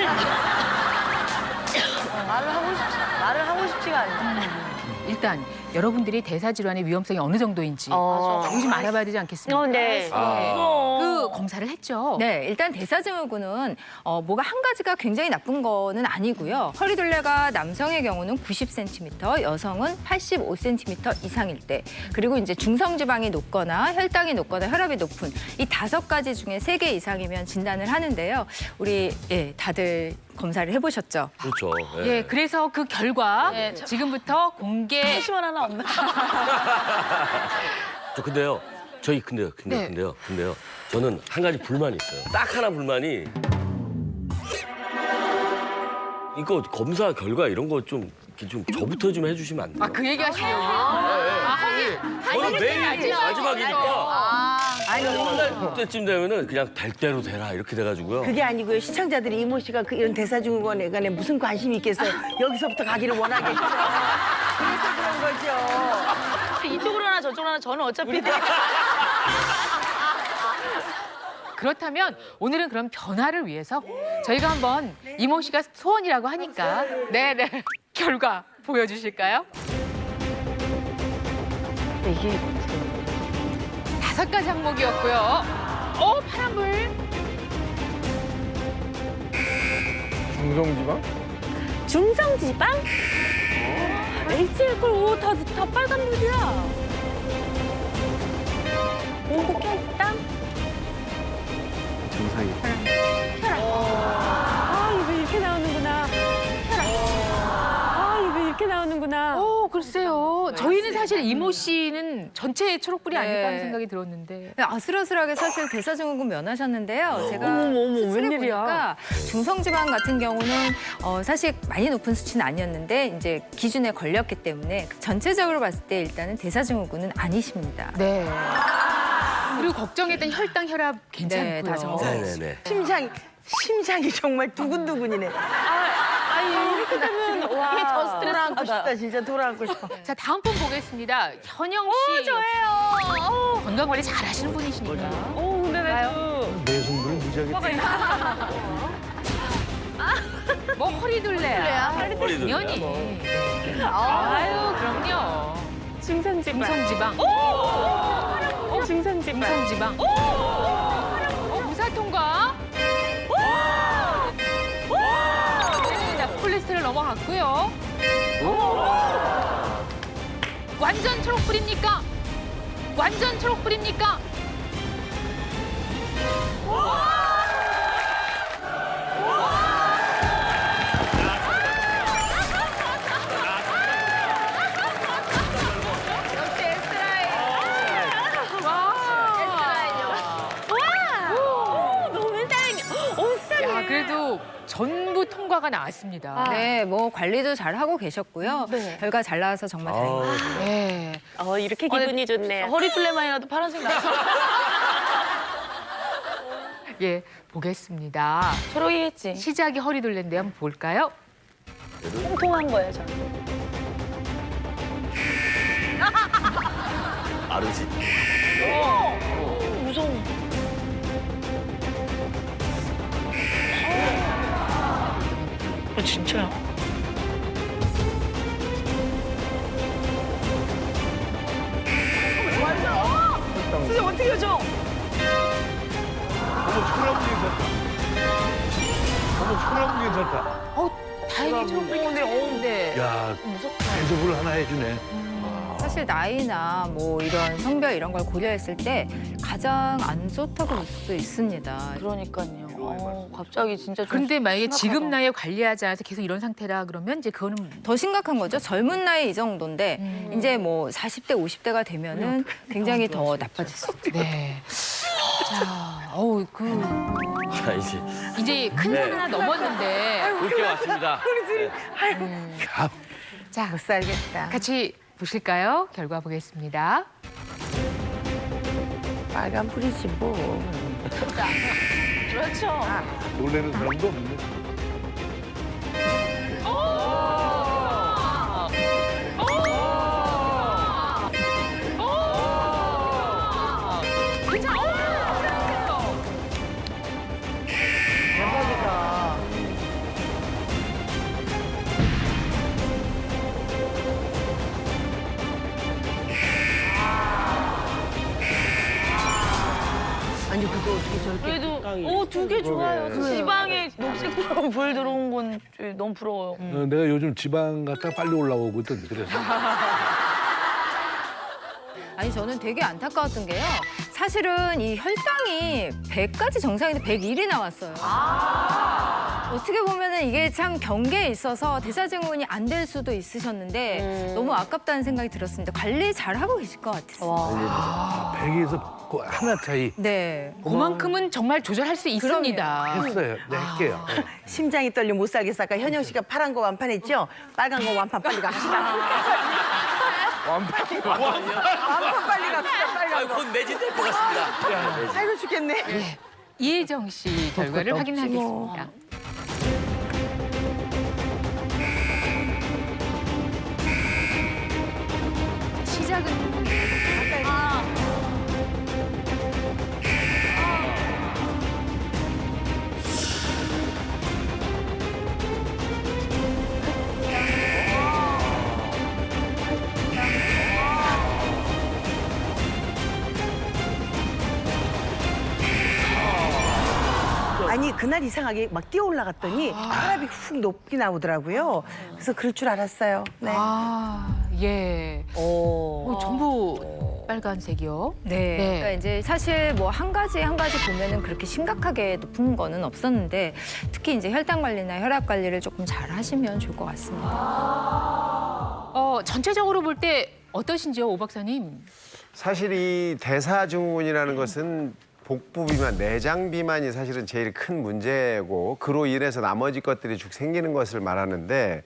말을 하고 싶지가 않네. 일단 여러분들이 대사질환의 위험성이 어느 정도인지 이거 좀 알아봐야 되지 않겠습니까? 네. 그 검사를 했죠. 네, 일단 대사증후군은 뭐가 한 가지가 굉장히 나쁜 거는 아니고요. 허리둘레가 남성의 경우는 90cm, 여성은 85cm 이상일 때, 그리고 이제 중성지방이 높거나 혈당이 높거나 혈압이 높은 이 5가지 중에 3개 이상이면 진단을 하는데요. 우리 다들 검사를 해보셨죠? 그렇죠. 예, 그래서 그 결과 네, 지금부터 공개. 시원 하나 없나? 저 근데요. 근데요. 저는 한 가지 불만이 있어요. 딱 하나 불만이 이거 검사 결과 이런 거 좀 이렇게 좀 저부터 좀 해주시면 안 돼요? 그 얘기 하시려고. 저는 매일 마지막이니까. 아니 그때쯤 되면은 그냥 될 대로 되라 이렇게 돼가지고요. 그게 아니고요. 시청자들이 이모 씨가 이런 대사증후군에 관해 무슨 관심이 있겠어요. 여기서부터 가기를 원하겠죠. 그래서 그런 거죠. 이쪽으로 하나 저쪽으로 하나 저는 어차피 그렇다면 오늘은 그럼 변화를 위해서 저희가 한번 이모 씨가 소원이라고 하니까 네네 결과 보여주실까요? 이게 5가지 항목이었고요. 파란불. 중성지방? 중성지방? HL 다 빨간불이야. 오복혈당? 정상이. 이거 이렇게 나오는구나. 이거 이렇게 나오는구나. 글쎄요. 저희는 사실 이모 씨는 전체 초록불이 아닐까 하는 네. 생각이 들었는데. 아슬아슬하게 사실 대사증후군 면하셨는데요. 제가 어머, 수치를 웬일이야. 보니까 중성지방 같은 경우는 사실 많이 높은 수치는 아니었는데 이제 기준에 걸렸기 때문에 전체적으로 봤을 때 일단은 대사증후군은 아니십니다. 네. 그리고 걱정했던 혈당, 혈압 괜찮고요. 네, 다 정상. 네네네. 심장이 정말 두근두근이네. 이렇게 되면 이게 더 와. 돌아앉고 싶다. 진짜 돌아앉고 싶어. 자, 다음 분 보겠습니다. 현영 씨. 저예요. 건강 관리 잘 하시는 분이시니까. 근데 내도 내숭불을 무지하게 뭐 허리둘레야. 허리둘레야, 당연히. 아유, 그럼요. 중성지방. 중성지방. 중성지방. 중성지방. 무사통과. 네, 자, 콜레스테롤 넘어갔고요. 완전 초록불입니까? 완전 초록불입니까? 야, 그래도 전부 통과가 나왔습니다. 네, 뭐 관리도 잘 하고 계셨고요. 결과 잘 나와서 정말 다행입니다. 네. 이렇게 기분이 좋네요. 허리둘레만이라도 파란색 나서 예, 보겠습니다. 초록이겠지. 시작이 허리둘레인데 한번 볼까요? 통통한 거예요, 저는. 아르지. 무서워. 진짜요? 선생님 어떻게 하죠? 소나무 괜찮다. 다행히 초록불이 켰는데. 야, 대접을 하나 해주네. 사실 나이나 뭐 이런 성별 이런 걸 고려했을 때 가장 안 좋다고 볼 수도 있습니다. 그러니까요. 갑자기 진짜 좀 근데 만약에 심각하다. 지금 나이에 관리하지 않아서 계속 이런 상태라 그러면 이제 그거는 더 심각한 거죠. 젊은 나이 이 정도인데 이제 뭐 40대, 50대가 되면은 굉장히 더 나빠질 수 있죠. 네. 자, 자, 이제 큰 산 하나 넘었는데. 올게 왔습니다. 자, 못 살겠다. 같이 보실까요? 결과 보겠습니다. 빨간 불이지 뭐. 그렇죠. 놀래는 사람도 없네. 아니 그거 어떻게 저렇게. 그래도 두 개 좋아요. 지방에 녹색 불 들어온 건 너무 부러워요. 내가 요즘 지방 갔다 빨리 올라오거든. 그래서. 아니 저는 되게 안타까웠던 게요. 사실은 이 혈당이 100까지 정상인데 101이 나왔어요. 어떻게 보면은 이게 참 경계에 있어서 대사증후군이 안 될 수도 있으셨는데 너무 아깝다는 생각이 들었습니다. 관리 잘 하고 계실 것 같아요. 100에서 하나 차이 네. 그만큼은 정말 조절할 수 있습니다. 했어요. 네, 할게요. 네. 심장이 떨려 못 살겠어. 아까 현영 씨가 파란 거 완판했죠? 빨간 거 완판 빨리 갑시다. 완판 빨리 갑시다. 빨간 거. 곧 매진될 것 같습니다. 아이고 죽겠네. 이혜정 씨 결과를 없지 확인하겠습니다. 시작은 아니 그날 이상하게 막 뛰어 올라갔더니 혈압이 훅 높게 나오더라고요. 그래서 그럴 줄 알았어요. 네. 예. 전부 빨간색이요. 네. 그러니까 이제 사실 뭐 한 가지 보면은 그렇게 심각하게 높은 거는 없었는데 특히 이제 혈당 관리나 혈압 관리를 조금 잘 하시면 좋을 것 같습니다. 전체적으로 볼 때 어떠신지요, 오 박사님? 사실 이 대사증후군이라는 것은 복부 비만, 내장 비만이 사실은 제일 큰 문제고 그로 인해서 나머지 것들이 쭉 생기는 것을 말하는데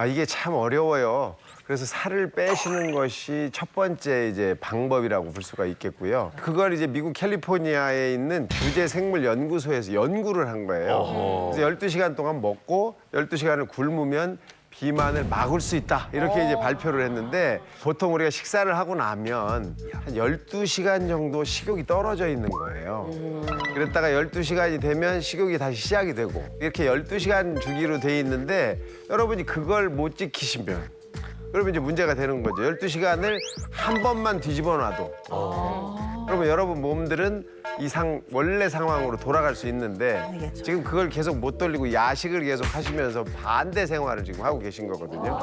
이게 참 어려워요. 그래서 살을 빼시는 것이 첫 번째 이제 방법이라고 볼 수가 있겠고요. 그걸 이제 미국 캘리포니아에 있는 규제 생물 연구소에서 연구를 한 거예요. 그래서 12시간 동안 먹고 12시간을 굶으면 비만을 막을 수 있다 이렇게 이제 발표를 했는데 보통 우리가 식사를 하고 나면 한 12시간 정도 식욕이 떨어져 있는 거예요. 그랬다가 12시간이 되면 식욕이 다시 시작이 되고 이렇게 12시간 주기로 돼 있는데 여러분이 그걸 못 지키시면 그러면 이제 문제가 되는 거죠. 12시간을 한 번만 뒤집어 놔도 그러면 여러분 몸들은 원래 상황으로 돌아갈 수 있는데 알겠죠. 지금 그걸 계속 못 돌리고 야식을 계속 하시면서 반대 생활을 지금 하고 계신 거거든요.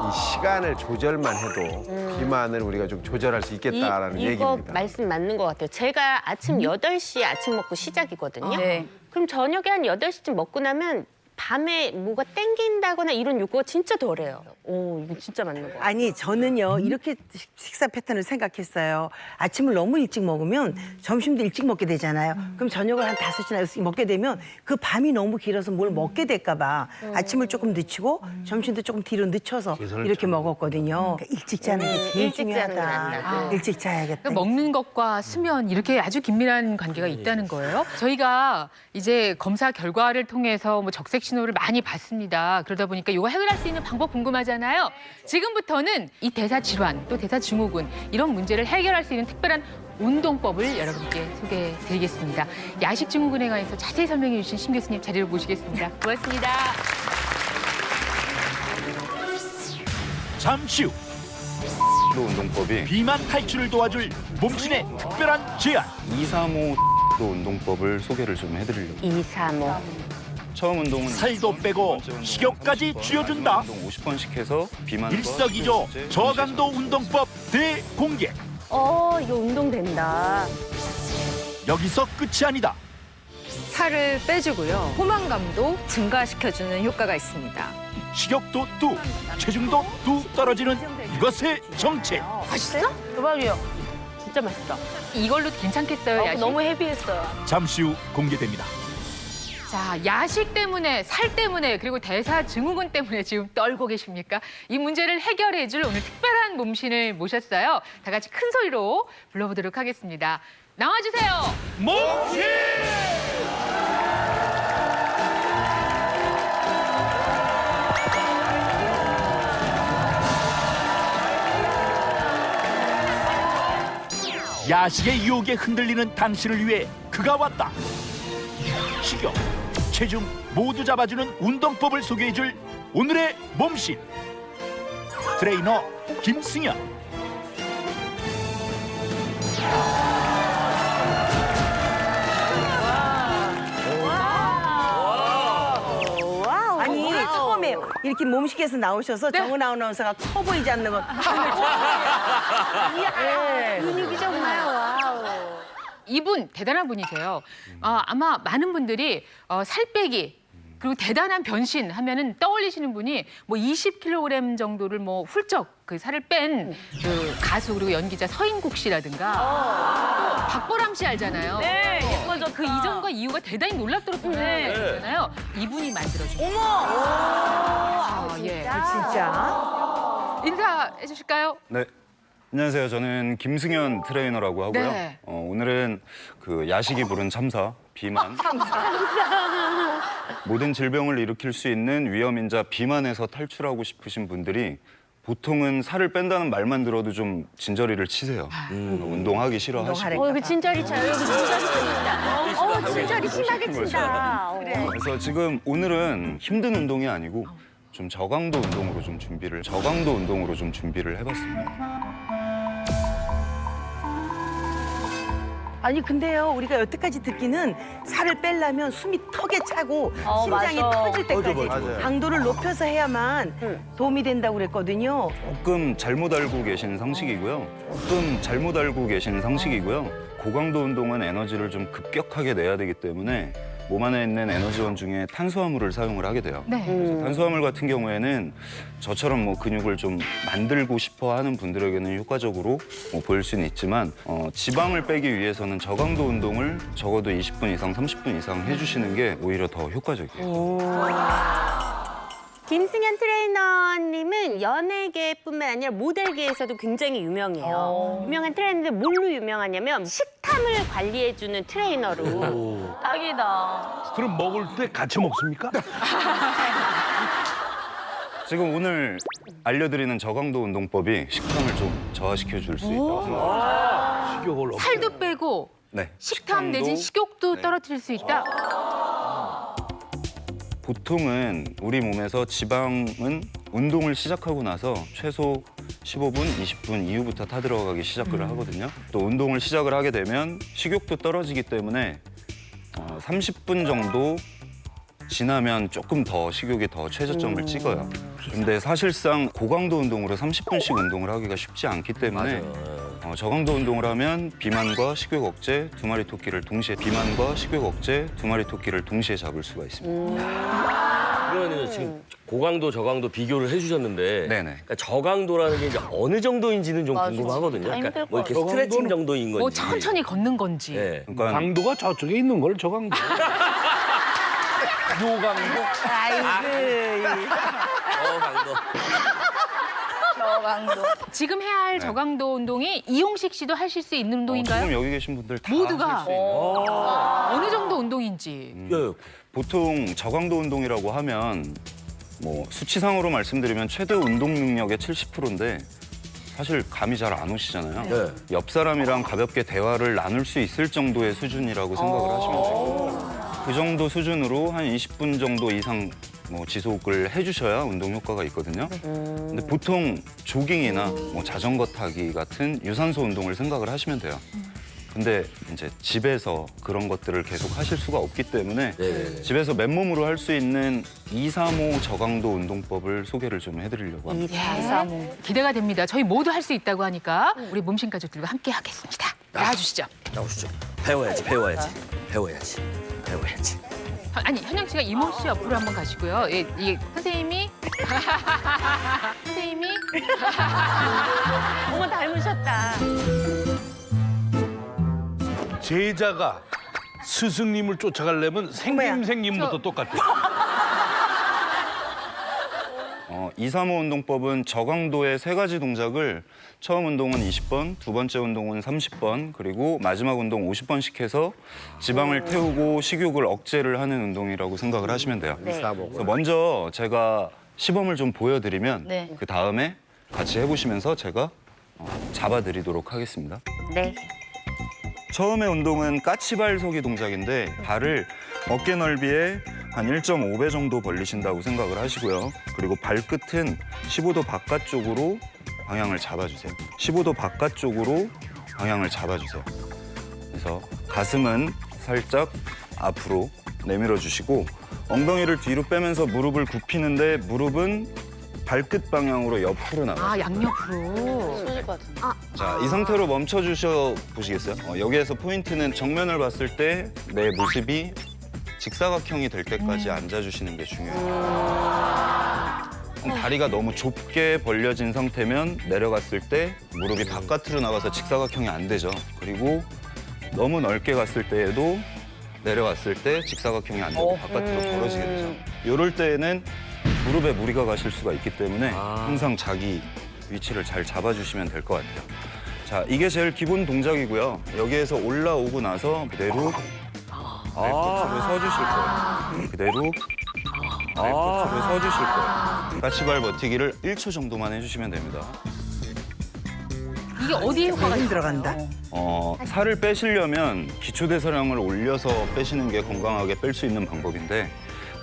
이 시간을 조절만 해도 비만을 우리가 좀 조절할 수 있겠다라는 이거 얘기입니다. 말씀 맞는 것 같아요. 제가 아침 8시에 아침 먹고 시작이거든요. 네. 그럼 저녁에 한 8시쯤 먹고 나면 밤에 뭐가 땡긴다거나 이런 욕구가 진짜 덜해요. 이거 진짜 맞는 거 같아요. 아니 저는요 이렇게 식사 패턴을 생각했어요. 아침을 너무 일찍 먹으면 점심도 일찍 먹게 되잖아요. 그럼 저녁을 한 5시나 6시 먹게 되면 그 밤이 너무 길어서 뭘 먹게 될까 봐 아침을 조금 늦추고 점심도 조금 뒤로 늦춰서 이렇게 먹었거든요. 그러니까 일찍 자는 게 제일 일찍 자는 게 중요하다. 낫다고. 일찍 자야겠다. 그러니까 먹는 것과 수면 이렇게 아주 긴밀한 관계가 있다는 거예요. 저희가 이제 검사 결과를 통해서 뭐 적색 신호를 많이 받습니다. 그러다 보니까 이거 해결할 수 있는 방법 궁금하잖아요. 지금부터는 이 대사 질환 또 대사 증후군 이런 문제를 해결할 수 있는 특별한 운동법을 여러분께 소개해드리겠습니다. 야식 증후군에 관해서 자세히 설명해 주신 심 교수님 자리로 모시겠습니다. 고맙습니다. 잠시 후 운동법이 비만 탈출을 도와줄 몸신의 특별한 제안. 235 운동법을 소개를 좀 해드리려고. 235. 처음 운동은 살도 빼고 식욕까지 줄여준다. 운동 50번씩 해서 비만 일석이조 저강도 운동법 대공개. 이거 운동 된다. 여기서 끝이 아니다. 살을 빼주고요. 포만감도 증가시켜주는 효과가 있습니다. 식욕도 뚝, 체중도 뚝 떨어지는 이것의 정체. 맛있어? 대박이에요. 진짜 맛있다. 이걸로 괜찮겠어요, 야식? 너무 헤비했어요. 잠시 후 공개됩니다. 자, 야식 때문에, 살 때문에, 그리고 대사 증후군 때문에 지금 떨고 계십니까? 이 문제를 해결해줄 오늘 특별한 몸신을 모셨어요. 다 같이 큰 소리로 불러보도록 하겠습니다. 나와주세요. 몸신! 야식의 유혹에 흔들리는 당신을 위해 그가 왔다. 식욕, 체중 모두 잡아주는 운동법을 소개해줄 오늘의 몸신. 트레이너 김승현. 아니 처음에 이렇게 몸식에서 나오셔서 정은 아나운서가 커 보이지 않는 건 근육이 정말 와우. 이분 대단한 분이세요. 아마 많은 분들이 살 빼기 그리고 대단한 변신 하면은 떠올리시는 분이 뭐 20kg 정도를 뭐 훌쩍 그 살을 뺀 그 가수 그리고 연기자 서인국 씨라든가 또 박보람 씨 알잖아요. 네, 예뻐졌다. 그 이전과 이후가 대단히 놀랍도록 변했잖아요. 이분이 만들어준. 어머! 아, 예. 진짜. 인사해 주실까요? 네. 안녕하세요. 저는 김승현 트레이너라고 하고요. 네. 오늘은 그 야식이 부른 참사, 비만. 모든 질병을 일으킬 수 있는 위험인자 비만에서 탈출하고 싶으신 분들이 보통은 살을 뺀다는 말만 들어도 좀 진저리를 치세요. 운동하기 싫어하시고. 그 진짜리 차요. 여기 진짜리 친다. 진짜리 심하게 친다. 그래서 지금 오늘은 힘든 운동이 아니고 좀 저강도 운동으로 좀 준비를 해봤습니다. 아니 근데요 우리가 여태까지 듣기는 살을 빼려면 숨이 턱에 차고 심장이 맞아. 터질 때까지 맞아요. 강도를 높여서 해야만 도움이 된다고 그랬거든요. 조금 잘못 알고 계신 상식이고요. 고강도 운동은 에너지를 좀 급격하게 내야 되기 때문에 몸 안에 있는 에너지원 중에 탄수화물을 사용을 하게 돼요. 네. 그래서 탄수화물 같은 경우에는 저처럼 뭐 근육을 좀 만들고 싶어 하는 분들에게는 효과적으로 보일 수는 있지만 지방을 빼기 위해서는 저강도 운동을 적어도 20분 이상, 30분 이상 해주시는 게 오히려 더 효과적이에요. 김승현 트레이너님은 연예계뿐만 아니라 모델계에서도 굉장히 유명해요. 유명한 트레이너인데 뭘로 유명하냐면 식탐을 관리해주는 트레이너로. 딱이다. 그럼 먹을 때 같이 먹습니까? 지금 오늘 알려드리는 저강도 운동법이 식탐을 좀 저하시켜 줄 수 있다고 생각합니다. 식욕을 없애요. 살도 빼고 네, 식탐 내진 식탐도 식욕도 떨어뜨릴 수 있다. 보통은 우리 몸에서 지방은 운동을 시작하고 나서 최소 15분, 20분 이후부터 타들어가기 시작을 하거든요. 또 운동을 시작을 하게 되면 식욕도 떨어지기 때문에 30분 정도 지나면 조금 더 식욕이 더 최저점을 찍어요. 근데 사실상 고강도 운동으로 30분씩 운동을 하기가 쉽지 않기 때문에 저강도 운동을 하면 비만과 식욕 억제 두 마리 토끼를 동시에 잡을 수가 있습니다. 그러면 지금 고강도, 저강도 비교를 해주셨는데 네네. 그러니까 저강도라는 게 이제 어느 정도인지는 좀 궁금하거든요. 그러니까 뭐 이렇게 스트레칭 정도인 건지. 뭐 천천히 걷는 건지. 네. 그러니까 강도가 저쪽에 있는 걸 저강도. 요강도. 저강도. 지금 해야 할 저강도 운동이 이용식 씨도 하실 수 있는 운동인가요? 지금 여기 계신 분들 다 모두가? 하실 수 있는 어느 정도 운동인지. 보통 저강도 운동이라고 하면 뭐 수치상으로 말씀드리면 최대 운동 능력의 70%인데 사실 감이 잘 안 오시잖아요. 네. 옆 사람이랑 가볍게 대화를 나눌 수 있을 정도의 수준이라고 생각을 하시면 돼요. 그 정도 수준으로 한 20분 정도 이상 뭐 지속을 해주셔야 운동 효과가 있거든요. 근데 보통 조깅이나 뭐 자전거 타기 같은 유산소 운동을 생각을 하시면 돼요. 근데 이제 집에서 그런 것들을 계속 하실 수가 없기 때문에 네네네. 집에서 맨몸으로 할 수 있는 235 저강도 운동법을 소개를 좀 해드리려고 합니다. 예. 기대가 됩니다. 저희 모두 할 수 있다고 하니까 우리 몸신 가족들과 함께 하겠습니다. 나와주시죠. 나오시죠. 배워야지. 아니 현영 씨가 이모 씨 옆으로 한번 가시고요. 예, 이 선생님이 어머 닮으셨다. 제자가 스승님을 쫓아가려면 생김부터 똑같아요. 235 운동법은 저강도의 3가지 동작을 처음 운동은 20번, 두 번째 운동은 30번, 그리고 마지막 운동 50번씩 해서 지방을 태우고 식욕을 억제를 하는 운동이라고 생각을 하시면 돼요. 그래서 먼저 제가 시범을 좀 보여드리면 그 다음에 같이 해보시면서 제가 잡아드리도록 하겠습니다. 네. 처음에 운동은 까치발서기 동작인데 발을 어깨 넓이에 한 1.5배 정도 벌리신다고 생각을 하시고요. 그리고 발끝은 15도 바깥쪽으로 방향을 잡아주세요. 15도 바깥쪽으로 방향을 잡아주세요. 그래서 가슴은 살짝 앞으로 내밀어 주시고 엉덩이를 뒤로 빼면서 무릎을 굽히는데 무릎은 발끝 방향으로 옆으로 나가요. 아 양옆으로. 자, 이 상태로 멈춰주셔 보시겠어요? 여기에서 포인트는 정면을 봤을 때 내 모습이 직사각형이 될 때까지 앉아주시는 게 중요해요. 다리가 너무 좁게 벌려진 상태면 내려갔을 때 무릎이 바깥으로 나가서 직사각형이 안 되죠. 그리고 너무 넓게 갔을 때에도 내려갔을 때 직사각형이 안 되고 바깥으로 벌어지게 되죠. 이럴 때에는 무릎에 무리가 가실 수가 있기 때문에 항상 자기 위치를 잘 잡아주시면 될 것 같아요. 자, 이게 제일 기본 동작이고요. 여기에서 올라오고 나서 그대로 발끝으로 서주실 거예요. 그대로 발끝으로 서주실 거예요. 까치발 버티기를 1초 정도만 해주시면 됩니다. 이게 어디에 효과가 있어요? 들어간다. 살을 빼시려면 기초대사량을 올려서 빼시는 게 건강하게 뺄 수 있는 방법인데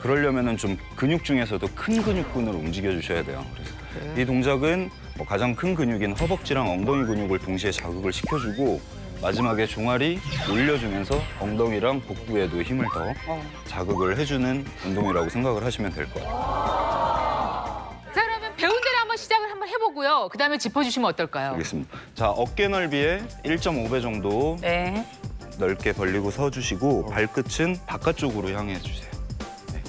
그러려면은 좀 근육 중에서도 큰 근육군을 움직여 주셔야 돼요. 그래서 이 동작은 뭐 가장 큰 근육인 허벅지랑 엉덩이 근육을 동시에 자극을 시켜주고 마지막에 종아리 올려주면서 엉덩이랑 복부에도 힘을 더 자극을 해주는 운동이라고 생각을 하시면 될 거예요. 자, 그러면 배운 대로 한번 시작을 한번 해보고요. 그다음에 짚어주시면 어떨까요? 알겠습니다. 자, 어깨 넓이에 1.5배 정도 네. 넓게 벌리고 서주시고 발끝은 바깥쪽으로 향해 주세요. 네.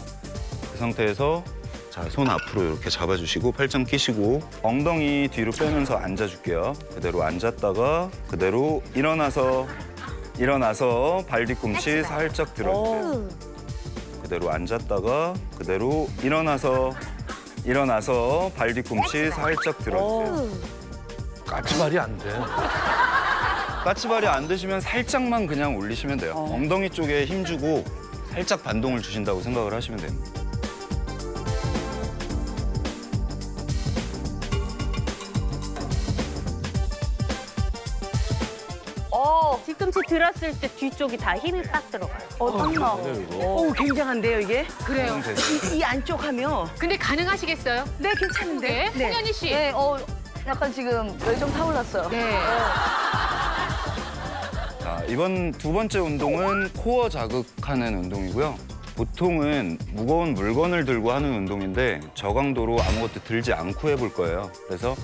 그 상태에서 자, 손 앞으로 이렇게 잡아주시고 팔짱 끼시고 엉덩이 뒤로 빼면서 앉아줄게요. 그대로 앉았다가 그대로 일어나서 발 뒤꿈치 살짝 들어주세요. 그대로 앉았다가 그대로 일어나서 발 뒤꿈치 살짝 들어주세요. 까치발이 안 돼. 까치발이 안 되시면 살짝만 그냥 올리시면 돼요. 엉덩이 쪽에 힘 주고 살짝 반동을 주신다고 생각을 하시면 됩니다. 뒤꿈치 들었을 때 뒤쪽이 다 힘이 빡 들어가요. 땀나. 오, 굉장한데요, 이게? 그래요. 이 안쪽 하면. 근데 가능하시겠어요? 네, 괜찮은데. 네. 홍현희 씨. 네, 약간 지금 열정 타올랐어요. 네. 자, 이번 두 번째 운동은 코어 자극하는 운동이고요. 보통은 무거운 물건을 들고 하는 운동인데 저강도로 아무것도 들지 않고 해볼 거예요. 그래서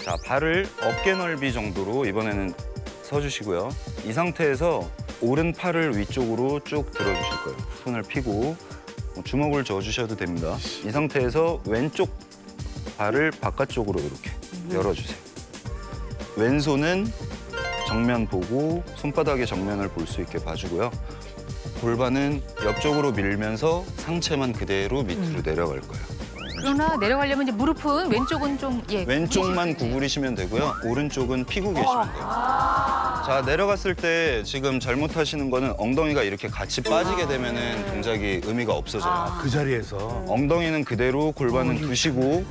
자, 발을 어깨 넓이 정도로 이번에는 서주시고요. 이 상태에서 오른 팔을 위쪽으로 쭉 들어주실 거예요. 손을 펴고 주먹을 쥐어주셔도 됩니다. 이 상태에서 왼쪽 발을 바깥쪽으로 이렇게 열어주세요. 왼손은 정면 보고 손바닥의 정면을 볼 수 있게 봐주고요. 골반은 옆쪽으로 밀면서 상체만 그대로 밑으로 내려갈 거예요. 그러나 내려가려면 이제 무릎은 왼쪽은 좀 왼쪽만 구부리시면 되고요. 오른쪽은 피고 계시면 돼요. 자, 내려갔을 때 지금 잘못하시는 거는 엉덩이가 이렇게 같이 빠지게 되면은 동작이 의미가 없어져요. 그 자리에서. 엉덩이는 그대로 골반은 두시고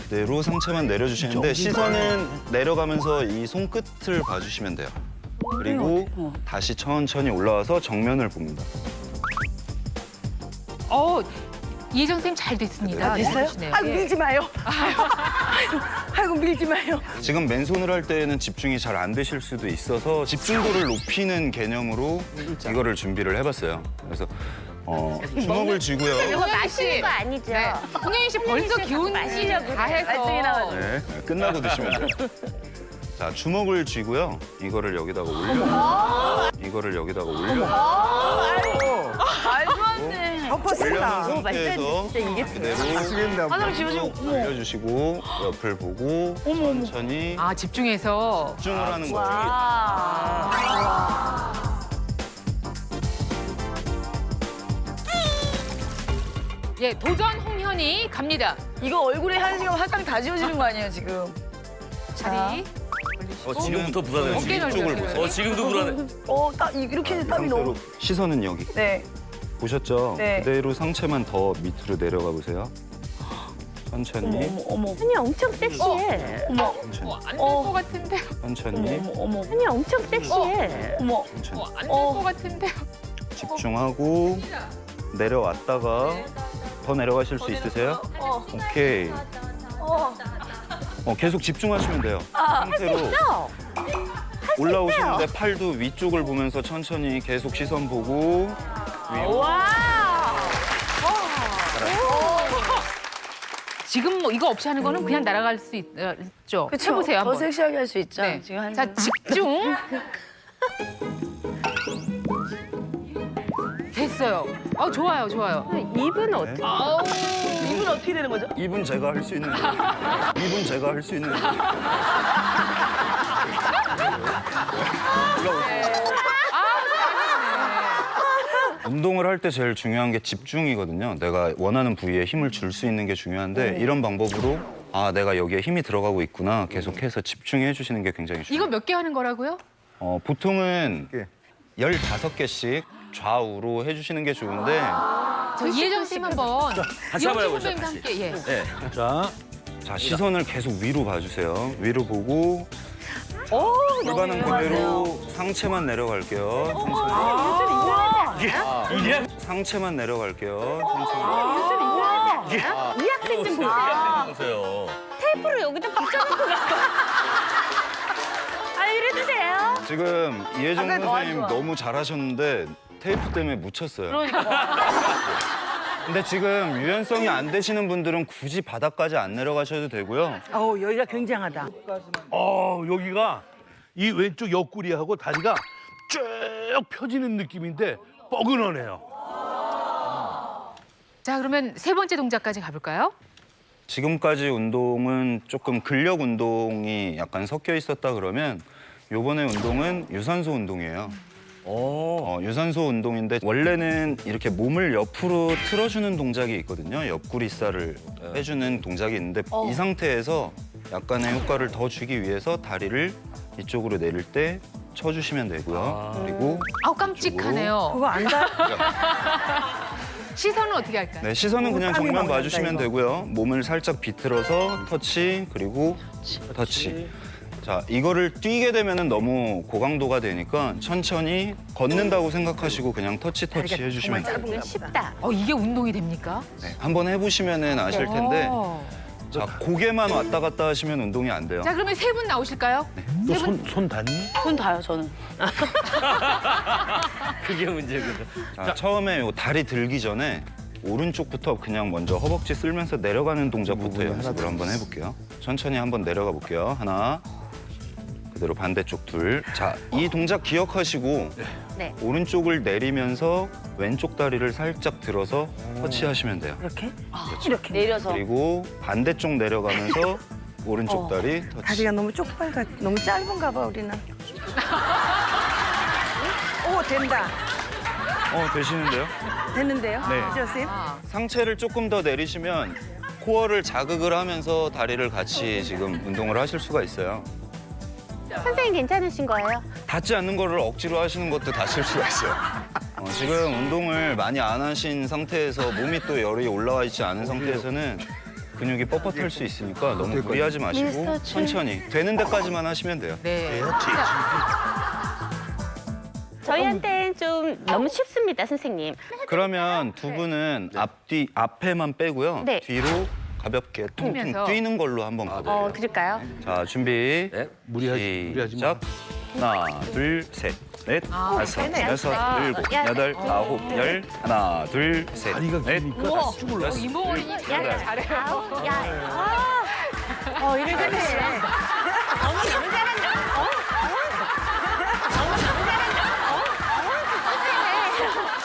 그대로 상체만 내려주시는데 시선은 내려가면서 이 손끝을 봐주시면 돼요. 그리고 다시 천천히 올라와서 정면을 봅니다. 이혜정 선생님 잘 됐습니다. 됐어요? 네, 아이고, 밀지 마요. 아이고, 밀지 마요. 지금 맨손을 할 때는 집중이 잘 안 되실 수도 있어서 집중도를 높이는 개념으로 이거를 준비를 해봤어요. 그래서 주먹을 쥐고요. 이거 마시는 거 아니죠? 네. 홍현희 씨 벌써 기운이 마시려고 다 해서. 네, 끝나고 드시면 돼요. 자, 주먹을 쥐고요. 이거를 여기다가 올려. 이거를 여기다가 올려. 말도 안 돼. 올려놓은 상태에서 그대로 하나를 집어주고. 올려주시고 옆을 보고 천천히 집중해서. 집중을 하는 거죠. 예, 도전 홍현희 갑니다. 이거 얼굴에 한 시간 활짝 다 지워지는 거 아니에요, 지금? 자리. 지금부터 불안해. 어깨 넓이 이쪽을 어깨 보세요. 넓이. 지금도 불안해. 이렇게 이 땀이 너무. 상태로 시선은 여기. 네. 보셨죠? 네. 그대로 상체만 더 밑으로 내려가 보세요. 천천히, 어머. 언니 엄청 섹시해. 어머. 천천히, 안될 것 같은데요. 천천히, 어머. 언니 엄청 섹시해. 어머. 천천히. 안될 것 같은데요. 집중하고 내려왔다가 더 내려가실 수 있으세요? 오케이. 계속 집중하시면 돼요. 상태로 올라오시는데 팔도 위쪽을 보면서 천천히 계속 시선 보고 위로. 지금 뭐 이거 없이 하는 거는 그냥 날아갈 수 있죠. 그쵸? 해보세요 더 한번. 섹시하게 할 수 있죠. 네. 지금 한 자, 집중. 됐어요. 좋아요, 좋아요. 입은 어떻게? 이분 어떻게 되는 거죠? 입은 제가 할 수 있는 입은 제가 할 수 있는 운동을 할 때 제일 중요한 게 집중이거든요. 내가 원하는 부위에 힘을 줄 수 있는 게 중요한데 이런 방법으로 내가 여기에 힘이 들어가고 있구나 계속해서 집중해 주시는 게 굉장히 중요해요. 이거 몇 개 하는 거라고요? 보통은 15개씩 좌우로 해주시는 게 좋은데 저 이혜정 씨 한번 다시 한번 해보죠, 선배님과 다시. 함께 예. 자, 시선을 계속 위로 봐주세요. 위로 보고 골반은 그대로 상체만 내려갈게요. 상체만 내려갈게요. 이 학생 좀 보세요. 보세요. 테이프를 여기다 붙여놓고 가고. 이래도 돼요? 지금 이혜정 선생님 너무 잘하셨는데 테이프 때문에 묻혔어요. 근데 지금 유연성이 안 되시는 분들은 굳이 바닥까지 안 내려가셔도 되고요. 여기가 굉장하다. 여기가 이 왼쪽 옆구리하고 다리가 쭉 펴지는 느낌인데 뻐근하네요. 자, 그러면 세 번째 동작까지 가볼까요? 지금까지 운동은 조금 근력 운동이 약간 섞여 있었다 그러면 요번에 운동은 유산소 운동이에요. 유산소 운동인데 원래는 이렇게 몸을 옆으로 틀어주는 동작이 있거든요. 옆구리살을 빼주는 동작이 있는데 이 상태에서 약간의 효과를 더 주기 위해서 다리를 이쪽으로 내릴 때 쳐주시면 되고요. 그리고 깜찍하네요. 그거 안 다. 시선은 어떻게 할까요? 네, 시선은 그냥 땀이 정면 막 봐주시면 난다, 이거. 되고요. 몸을 살짝 비틀어서 터치 그리고 터치. 자, 이거를 뛰게 되면은 너무 고강도가 되니까 천천히 걷는다고 생각하시고 그냥 터치 해주시면 돼요. 이건 쉽다. 이게 운동이 됩니까? 네, 한번 해보시면은 아실 텐데 어. 자, 고개만 왔다 갔다 하시면 운동이 안 돼요. 자, 그러면 세 분 나오실까요? 손 닿니? 손 닿아요, 저는. 그게 문제거든. 자, 처음에 요 다리 들기 전에 오른쪽부터 그냥 먼저 허벅지 쓸면서 내려가는 동작부터 연습을 한번 해볼게요. 천천히 한번 내려가 볼게요. 하나, 그대로 반대쪽 둘. 자, 이 동작 기억하시고 네. 오른쪽을 내리면서 왼쪽 다리를 살짝 들어서 터치하시면 돼요. 이렇게? 그렇죠. 내려서. 그리고 반대쪽 내려가면서 오른쪽 다리 터치. 다리가 너무 쪽발가 너무 짧은가 봐 우리는. 오 된다. 되시는데요? 됐는데요? 네. 그죠, 선생님? 상체를 조금 더 내리시면 코어를 자극을 하면서 다리를 같이 지금 운동을 하실 수가 있어요. 선생님 괜찮으신 거예요? 닿지 않는 거를 억지로 하시는 것도 다칠 수가 있어요. 지금 운동을 많이 안 하신 상태에서 몸이 또 열이 올라와 있지 않은 상태에서는 근육이 뻣뻣할 수 있으니까 너무 무리하지 마시고 천천히 되는 데까지만 하시면 돼요. 네. 저희한테는 좀 너무 쉽습니다, 선생님. 그러면 두 분은 앞에만 빼고요. 네. 뒤로 가볍게 퉁퉁 뛰면서. 뛰는 걸로 한번 가볼게요. 그럴까요? 자, 준비. 네. 무리하지 마. 시작. 하나, 둘, 셋, 넷, 다섯, 여섯, 일곱, 야. 여덟, 아홉, 열. 하나, 둘, 셋, 다리가 넷, 기니까 다섯, 쭉 올라가. 여섯, 이모 어린이 일곱, 진짜 여덟. 잘해요. 이래도 돼. 너무 잘한다.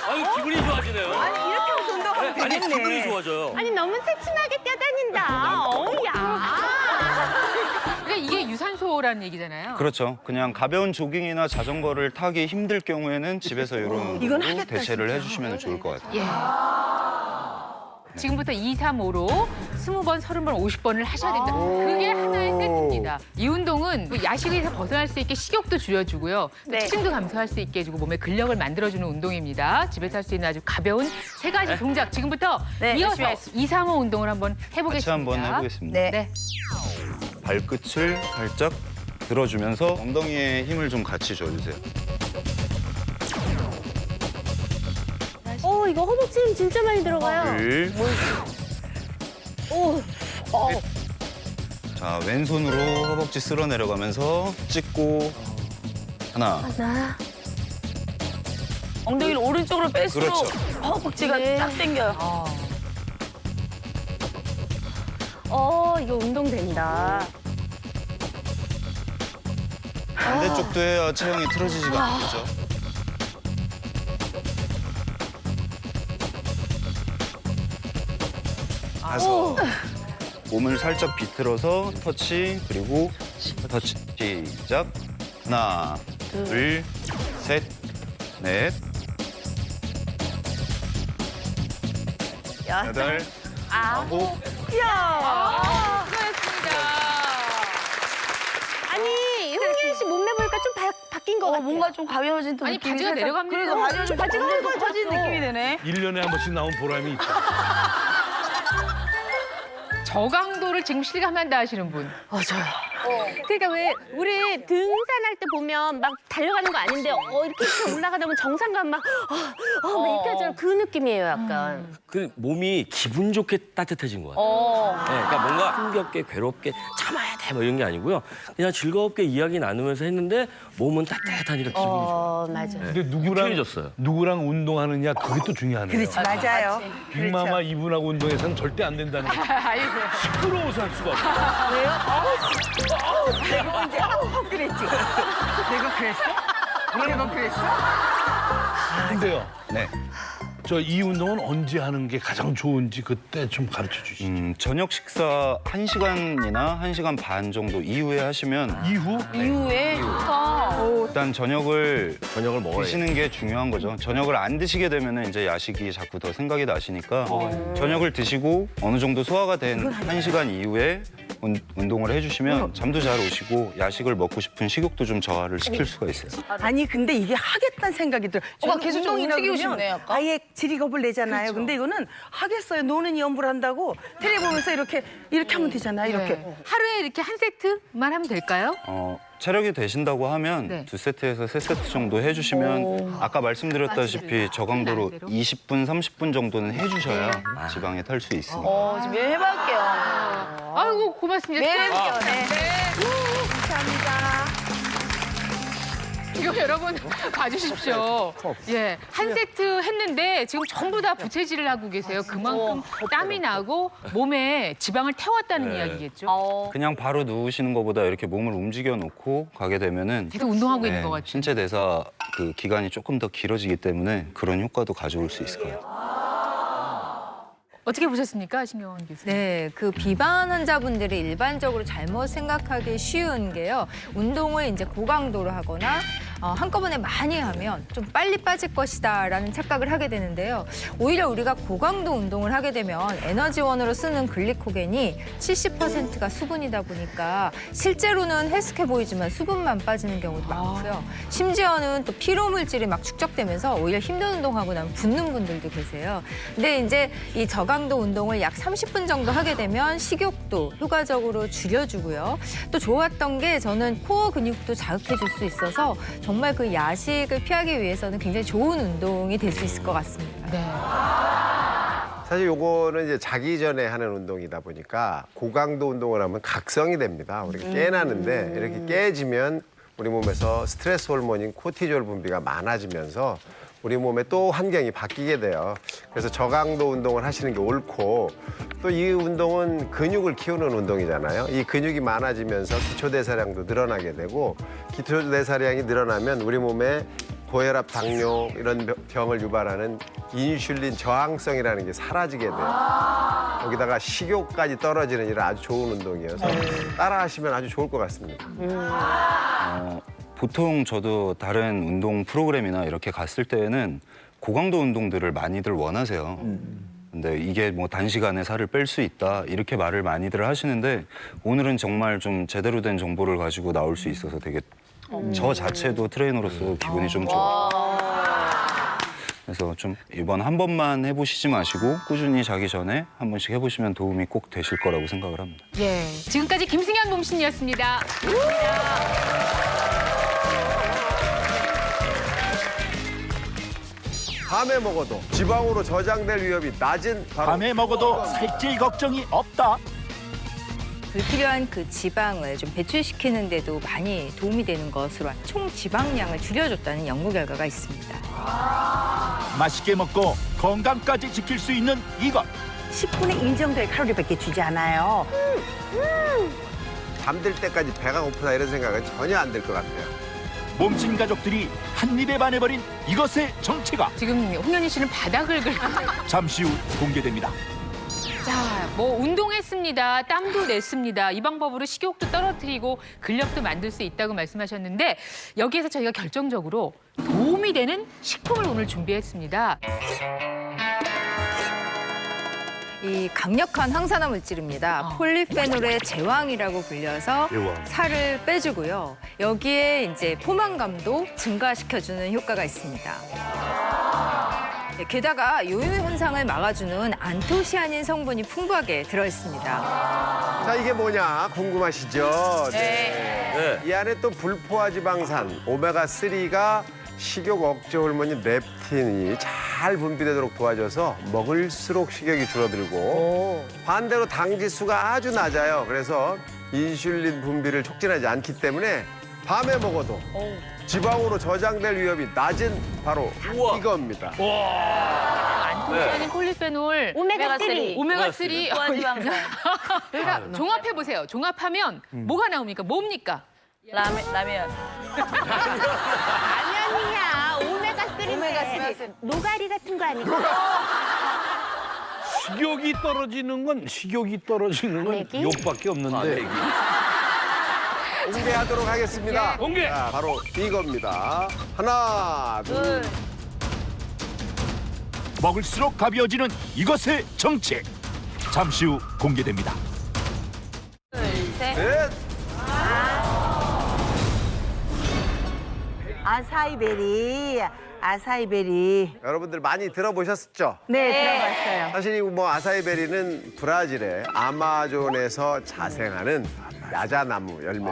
아유, 기분이 좋아지네요. 이렇게 해서 운동하면 아니, 되겠네. 기분이 좋아져요. 아니 너무 새침하게 뛰어다닌다. 어우야. 그러니까 이게 유산소라는 얘기잖아요. 그렇죠. 그냥 가벼운 조깅이나 자전거를 타기 힘들 경우에는 집에서 이런 이건 걸로 하겠다, 대체를 진짜. 해주시면 좋을 것 같아요. 예. 지금부터 2, 3, 5로 20번, 30번, 50번을 하셔야 된다. 그게 하나의 세트입니다. 이 운동은 뭐 야식에서 벗어날 수 있게 식욕도 줄여주고요. 또 네. 체중도 감소할 수 있게 해주고 몸에 근력을 만들어주는 운동입니다. 집에서 할 수 있는 아주 가벼운 세 가지 동작. 지금부터 네, 이어서 열심히 2, 3, 5 운동을 한번 해보겠습니다. 같이 한번 해보겠습니다. 네. 네. 발끝을 살짝 들어주면서 엉덩이에 힘을 좀 같이 줘주세요. 이거 허벅지 힘 진짜 많이 들어가요. 둘. 자, 왼손으로 허벅지 쓸어 내려가면서 찍고 하나. 엉덩이를 오른쪽으로 뺄수록 그렇죠. 허벅지가 쫙 당겨요. 이거 운동 된다. 반대쪽도 해야 체형이 틀어지지가 않겠죠. 다섯. 몸을 살짝 비틀어서 터치, 그리고 터치. 시작. 하나, 둘, 셋, 넷, 여덟, 아홉. 아니 홍현 씨 몸매 보니까 좀 바뀐 것 같아요. 뭔가 좀 가벼워진 또 아니, 느낌이 바지가 살짝- 내려갑니다. 그러니까 바지가 좀 커진 느낌이 되네. 1년에 한 번씩 나온 보람이 있다. 저강도를 지금 실감한다 하시는 분. 그러니까 왜 우리 등산할 때 보면 막 달려가는 거 아닌데 이렇게 올라가다 보면 정상감 막 이렇게 하잖아요. 그 느낌이에요, 약간. 그 몸이 기분 좋게 따뜻해진 것 같아요. 네, 그러니까 뭔가 힘겹게 괴롭게 참아야 돼 뭐 이런 게 아니고요. 그냥 즐겁게 이야기 나누면서 했는데 몸은 따뜻하니까 기분이 좋아요. 맞아. 근데 유쾌해졌어요. 누구랑 운동하느냐 그게 또 중요하네요. 그렇지, 맞아요. 빅마마 이분하고 운동해서는 절대 안 된다는 거. 시끄러워서 할 수가 없어. 내가 언제 그랬지? 내가 그랬어? 내가 그랬어? 근데요. 네. 저 이 운동은 언제 하는 게 가장 좋은지 그때 좀 가르쳐 주시죠. 저녁 식사 1시간이나 1시간 반 정도 이후에 하시면 이후? 이후에 좋다. 일단 저녁을 먹어야 드시는 게 중요한 거죠. 저녁을 안 드시게 되면 이제 야식이 자꾸 더 생각이 나시니까 저녁을 드시고 어느 정도 소화가 된 1시간 이후에 운동을 해주시면 잠도 잘 오시고 야식을 먹고 싶은 식욕도 좀 저하를 시킬 수가 있어요. 아니 근데 이게 하겠다는 생각이 들어요. 저는 계속 좀 운동이라 움직이고 그러면 싶네, 약간. 아예 지리겁을 내잖아요. 근데 이거는 하겠어요. 노는 연불 한다고 텔레 보면서 이렇게 하면 되잖아요. 이렇게. 하루에 이렇게 한 세트만 하면 될까요? 체력이 되신다고 하면 네. 2세트에서 3세트 정도 해주시면 아까 말씀드렸다시피 저강도로 20분, 30분 정도는 해주셔야 지방에 탈 수 있습니다. 지금 매일 해볼게요. 아이고 고맙습니다. 매일 해볼게요. 네. 이거 여러분 봐주십시오. 예, 한 세트 했는데 지금 전부 다 부채질을 하고 계세요. 그만큼 땀이 나고 몸에 지방을 태웠다는 이야기겠죠. 그냥 바로 누우시는 것보다 이렇게 몸을 움직여 놓고 가게 되면은 계속 운동하고 있는 것 같아요. 신체 대사 그 기간이 조금 더 길어지기 때문에 그런 효과도 가져올 수 있을 거예요. 어떻게 보셨습니까, 신경원 교수님? 네, 그 비만 환자분들이 일반적으로 잘못 생각하기 쉬운 게요. 운동을 이제 고강도로 하거나 한꺼번에 많이 하면 좀 빨리 빠질 것이다라는 착각을 하게 되는데요. 오히려 우리가 고강도 운동을 하게 되면 에너지원으로 쓰는 글리코겐이 70%가 수분이다 보니까 실제로는 헬스케 보이지만 수분만 빠지는 경우도 많고요. 심지어는 또 피로물질이 막 축적되면서 오히려 힘든 운동하고 나면 붓는 분들도 계세요. 근데 이제 이 저강도 운동을 약 30분 정도 하게 되면 식욕도 효과적으로 줄여주고요. 또 좋았던 게 저는 코어 근육도 자극해줄 수 있어서 정말 그 야식을 피하기 위해서는 굉장히 좋은 운동이 될 수 있을 것 같습니다. 네. 사실 요거는 이제 자기 전에 하는 운동이다 보니까 고강도 운동을 하면 각성이 됩니다. 우리가 깨나는데 이렇게 깨지면 우리 몸에서 스트레스 호르몬인 코티졸 분비가 많아지면서 우리 몸의 또 환경이 바뀌게 돼요. 그래서 저강도 운동을 하시는 게 옳고 또 이 운동은 근육을 키우는 운동이잖아요. 이 근육이 많아지면서 기초대사량도 늘어나게 되고 기초대사량이 늘어나면 우리 몸에 고혈압, 당뇨 이런 병을 유발하는 인슐린 저항성이라는 게 사라지게 돼요. 거기다가 식욕까지 떨어지는 이런 아주 좋은 운동이어서 따라하시면 아주 좋을 것 같습니다. 보통 저도 다른 운동 프로그램이나 이렇게 갔을 때에는 고강도 운동들을 많이들 원하세요. 근데 이게 뭐 단시간에 살을 뺄 수 있다 이렇게 말을 많이들 하시는데 오늘은 정말 좀 제대로 된 정보를 가지고 나올 수 있어서 되게 저 자체도 트레이너로서 기분이 좀 좋아요. 그래서 좀 이번 한 번만 해보시지 마시고 꾸준히 자기 전에 한 번씩 해보시면 도움이 꼭 되실 거라고 생각을 합니다. 예, 지금까지 김승현 몸신이었습니다. 밤에 먹어도 지방으로 저장될 위험이 낮은 바로 밤에 먹어도 살찔 걱정이 없다. 불필요한 그 지방을 좀 배출시키는 데도 많이 도움이 되는 것으로 총 지방량을 줄여줬다는 연구 결과가 있습니다. 맛있게 먹고 건강까지 지킬 수 있는 이것. 10분의 1 정도의 칼로리밖에 주지 않아요. 잠들 때까지 배가 고프다 이런 생각은 전혀 안 들 것 같아요. 몸신 가족들이 한 입에 반해버린 이것의 정체가 지금 홍현희 씨는 바닥을 긁고 잠시 후 공개됩니다. 자, 뭐 운동했습니다. 땀도 냈습니다. 이 방법으로 식욕도 떨어뜨리고 근력도 만들 수 있다고 말씀하셨는데 여기에서 저희가 결정적으로 도움이 되는 식품을 오늘 준비했습니다. 이 강력한 항산화 물질입니다. 폴리페놀의 제왕이라고 불려서 제왕. 살을 빼주고요. 여기에 이제 포만감도 증가시켜주는 효과가 있습니다. 네, 게다가 요요 현상을 막아주는 안토시아닌 성분이 풍부하게 들어있습니다. 자, 이게 뭐냐 궁금하시죠? 네. 이 안에 또 불포화 지방산 오메가3가 식욕 억제 호르몬인 렙틴이 잘 분비되도록 도와줘서 먹을수록 식욕이 줄어들고 반대로 당 지수가 아주 낮아요. 그래서 인슐린 분비를 촉진하지 않기 때문에 밤에 먹어도 지방으로 저장될 위험이 낮은 바로 이겁니다. 안토시아닌 폴리페놀 오메가3. 오메가3 포화지방산. 그러니까 종합해 보세요. 종합하면 뭐가 나옵니까? 뭡니까? 라면. 라면이야. 오메가3. 노가리 같은 거 아니고. 식욕이 떨어지는 건 과메기? 욕밖에 없는데. 공개하도록 하겠습니다. 공개! 자, 바로 이겁니다. 하나, 둘. 먹을수록 가벼워지는 이것의 정체. 잠시 후 공개됩니다. 넷. 아사이베리. 여러분들 많이 들어보셨죠? 네, 들어봤어요. 사실 이 뭐 아사이베리는 브라질의 아마존에서 자생하는 야자나무 열매입니다.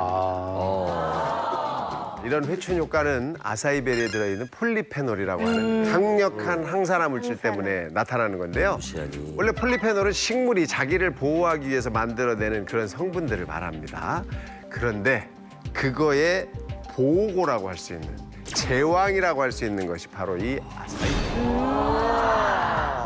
이런 회춘 효과는 아사이베리에 들어있는 폴리페놀이라고 하는 강력한 항산화 물질 때문에 나타나는 건데요. 시안이. 원래 폴리페놀은 식물이 자기를 보호하기 위해서 만들어내는 그런 성분들을 말합니다. 그런데 그거의 보호고라고 할 수 있는 제왕이라고 할 수 있는 것이 바로 이 아사이베리.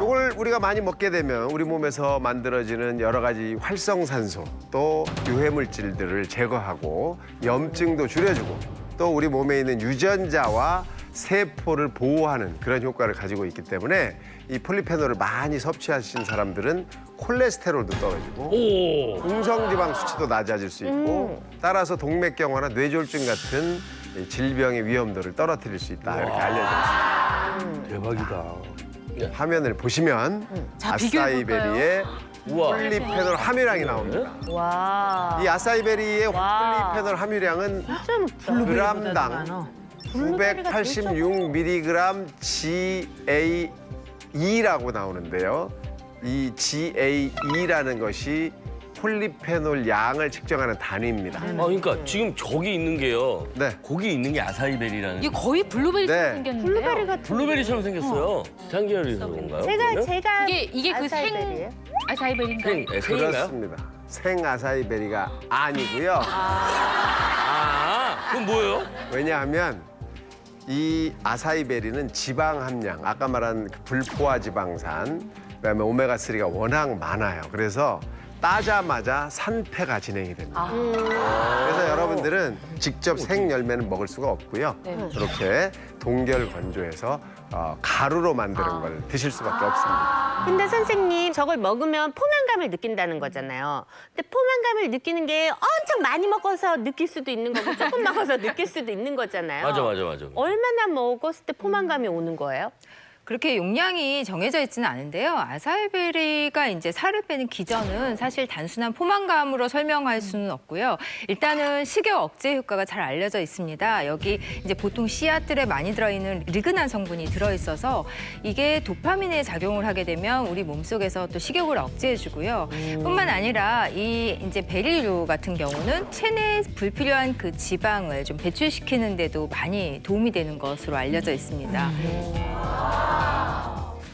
이걸 우리가 많이 먹게 되면 우리 몸에서 만들어지는 여러 가지 활성산소 또 유해물질들을 제거하고 염증도 줄여주고 또 우리 몸에 있는 유전자와 세포를 보호하는 그런 효과를 가지고 있기 때문에 이 폴리페놀을 많이 섭취하신 사람들은 콜레스테롤도 떨어지고 중성지방 수치도 낮아질 수 있고 따라서 동맥경화나 뇌졸중 같은 이 질병의 위험도를 떨어뜨릴 수 있다 이렇게 알려져 있습니다. 대박이다. 화면을 보시면 자, 비교해볼까요? 아사이베리의 우와. 폴리페놀 함유량이 나옵니다. 와. 이 아사이베리의 와. 폴리페놀 함유량은 블루베리보다도 그람당 많아. 986mg GAE라고 나오는데요. 이 GAE라는 것이 폴리페놀 양을 측정하는 단위입니다. 그러니까 지금 저기 있는 게요. 네. 거기 있는 게 아사이베리라는. 이게 거의 블루베리처럼 네. 생겼는데요. 블루베리처럼 생겼어요. 상계열에서 그런가요? 그러면? 이게 그 생 아사이베리인가요? 생인가요? 그렇습니다. 생 아사이베리가 아니고요. 그럼 뭐예요? 왜냐하면 이 아사이베리는 지방 함량, 아까 말한 그 불포화 지방산, 그다음에 오메가3가 워낙 많아요. 그래서 따자마자 산패가 진행이 됩니다. 그래서 여러분들은 직접 생 열매는 먹을 수가 없고요. 이렇게 동결 건조해서 가루로 만드는 걸 드실 수밖에 없습니다. 근데 선생님 저걸 먹으면 포만감을 느낀다는 거잖아요. 근데 포만감을 느끼는 게 엄청 많이 먹어서 느낄 수도 있는 거고 조금 먹어서 느낄 수도 있는 거잖아요. 맞아. 얼마나 먹었을 때 포만감이 오는 거예요? 그렇게 용량이 정해져 있지는 않은데요. 아사이베리가 이제 살을 빼는 기전은 사실 단순한 포만감으로 설명할 수는 없고요. 일단은 식욕 억제 효과가 잘 알려져 있습니다. 여기 이제 보통 씨앗들에 많이 들어있는 리그난 성분이 들어있어서 이게 도파민에 작용을 하게 되면 우리 몸속에서 또 식욕을 억제해주고요. 뿐만 아니라 이 이제 베리류 같은 경우는 체내에 불필요한 그 지방을 좀 배출시키는 데도 많이 도움이 되는 것으로 알려져 있습니다.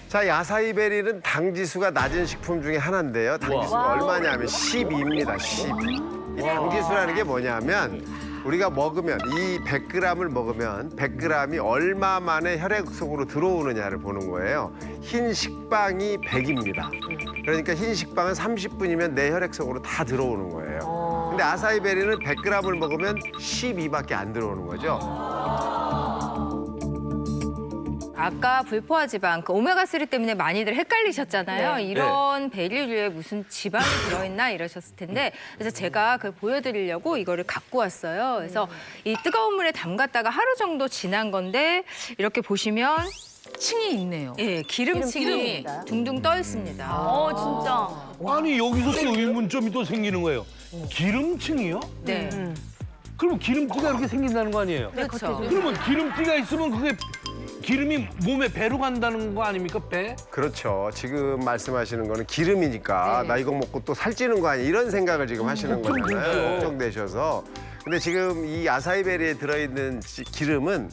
자, 이 아사이베리는 당 지수가 낮은 식품 중에 하나인데요. 당 지수가 얼마냐면 12입니다. 12. 이 당 지수라는 게 뭐냐면 우리가 먹으면 이 100g을 먹으면 100g이 얼마 만에 혈액 속으로 들어오느냐를 보는 거예요. 흰 식빵이 100입니다. 그러니까 흰 식빵은 30분이면 내 혈액 속으로 다 들어오는 거예요. 근데 아사이베리는 100g을 먹으면 12밖에 안 들어오는 거죠. 아까 불포화 지방, 그 오메가3 때문에 많이들 헷갈리셨잖아요. 네. 이런 베리류에 무슨 지방이 들어있나 이러셨을 텐데, 그래서 제가 그걸 보여드리려고 이거를 갖고 왔어요. 그래서 이 뜨거운 물에 담갔다가 하루 정도 지난 건데, 이렇게 보시면 층이 있네요. 예, 기름층이 둥둥 떠 있습니다. 진짜. 아니 여기서 또 의문점이 또 생기는 거예요. 기름층이요? 네. 그러면 기름기가 이렇게 생긴다는 거 아니에요? 그렇죠. 그러면 기름기가 있으면 그게 기름이 몸에 배로 간다는 거 아닙니까? 배? 그렇죠. 지금 말씀하시는 거는 기름이니까 나 이거 먹고 또 살찌는 거 아니야 이런 생각을 지금 하시는 거잖아요. 걱정되셔서. 근데 지금 이 아사이베리에 들어있는 기름은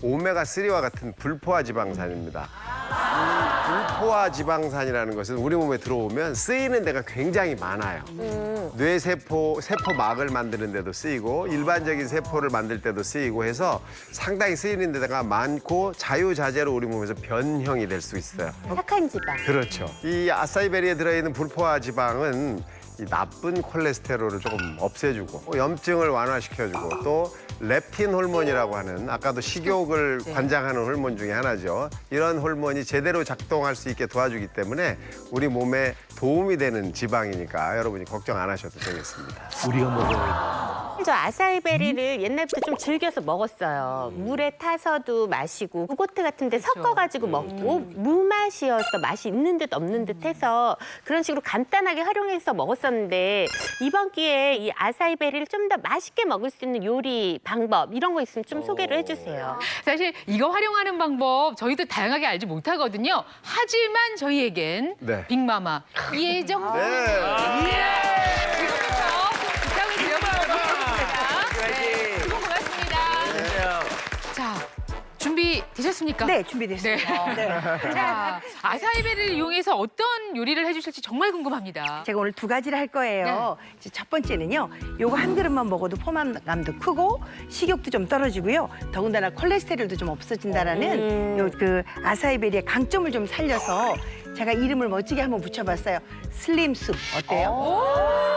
오메가3와 같은 불포화 지방산입니다. 불포화 지방산이라는 것은 우리 몸에 들어오면 쓰이는 데가 굉장히 많아요. 뇌세포, 세포막을 만드는 데도 쓰이고 일반적인 세포를 만들 때도 쓰이고 해서 상당히 쓰이는 데가 많고 자유자재로 우리 몸에서 변형이 될 수 있어요. 착한 지방. 그렇죠. 이 아사이베리에 들어있는 불포화 지방은 이 나쁜 콜레스테롤을 조금 없애주고 염증을 완화시켜주고 또 렙틴 호르몬이라고 하는 아까도 식욕을 관장하는 호르몬 중에 하나죠. 이런 호르몬이 제대로 작동할 수 있게 도와주기 때문에 우리 몸에 도움이 되는 지방이니까 여러분이 걱정 안 하셔도 되겠습니다. 우리가 먹어야 저 아사이베리를 옛날부터 좀 즐겨서 먹었어요. 물에 타서도 마시고 요거트 같은 데 섞어가지고 먹고 무맛이어서 맛이 있는 듯 없는 듯 해서 그런 식으로 간단하게 활용해서 먹었었는데 이번 기회에 이 아사이베리를 좀 더 맛있게 먹을 수 있는 요리 방법 이런 거 있으면 좀 소개를 해주세요. 사실 이거 활용하는 방법 저희도 다양하게 알지 못하거든요. 하지만 저희에겐 네. 빅마마 예정 지금부터 부탁을 드려보겠습니다. 네, 수고 고맙습니다. 자, 준비 되셨습니까? 네, 준비됐습니다. 네. 자, 아사이베리를 이용해서 어떤 요리를 해주실지 정말 궁금합니다. 제가 오늘 두 가지를 할 거예요. 이제 첫 번째는요. 요거 한 그릇만 먹어도 포만감도 크고 식욕도 좀 떨어지고요. 더군다나 콜레스테롤도 좀 없어진다라는 요 그 아사이베리의 강점을 좀 살려서 제가 이름을 멋지게 한번 붙여봤어요. 슬림숲 어때요?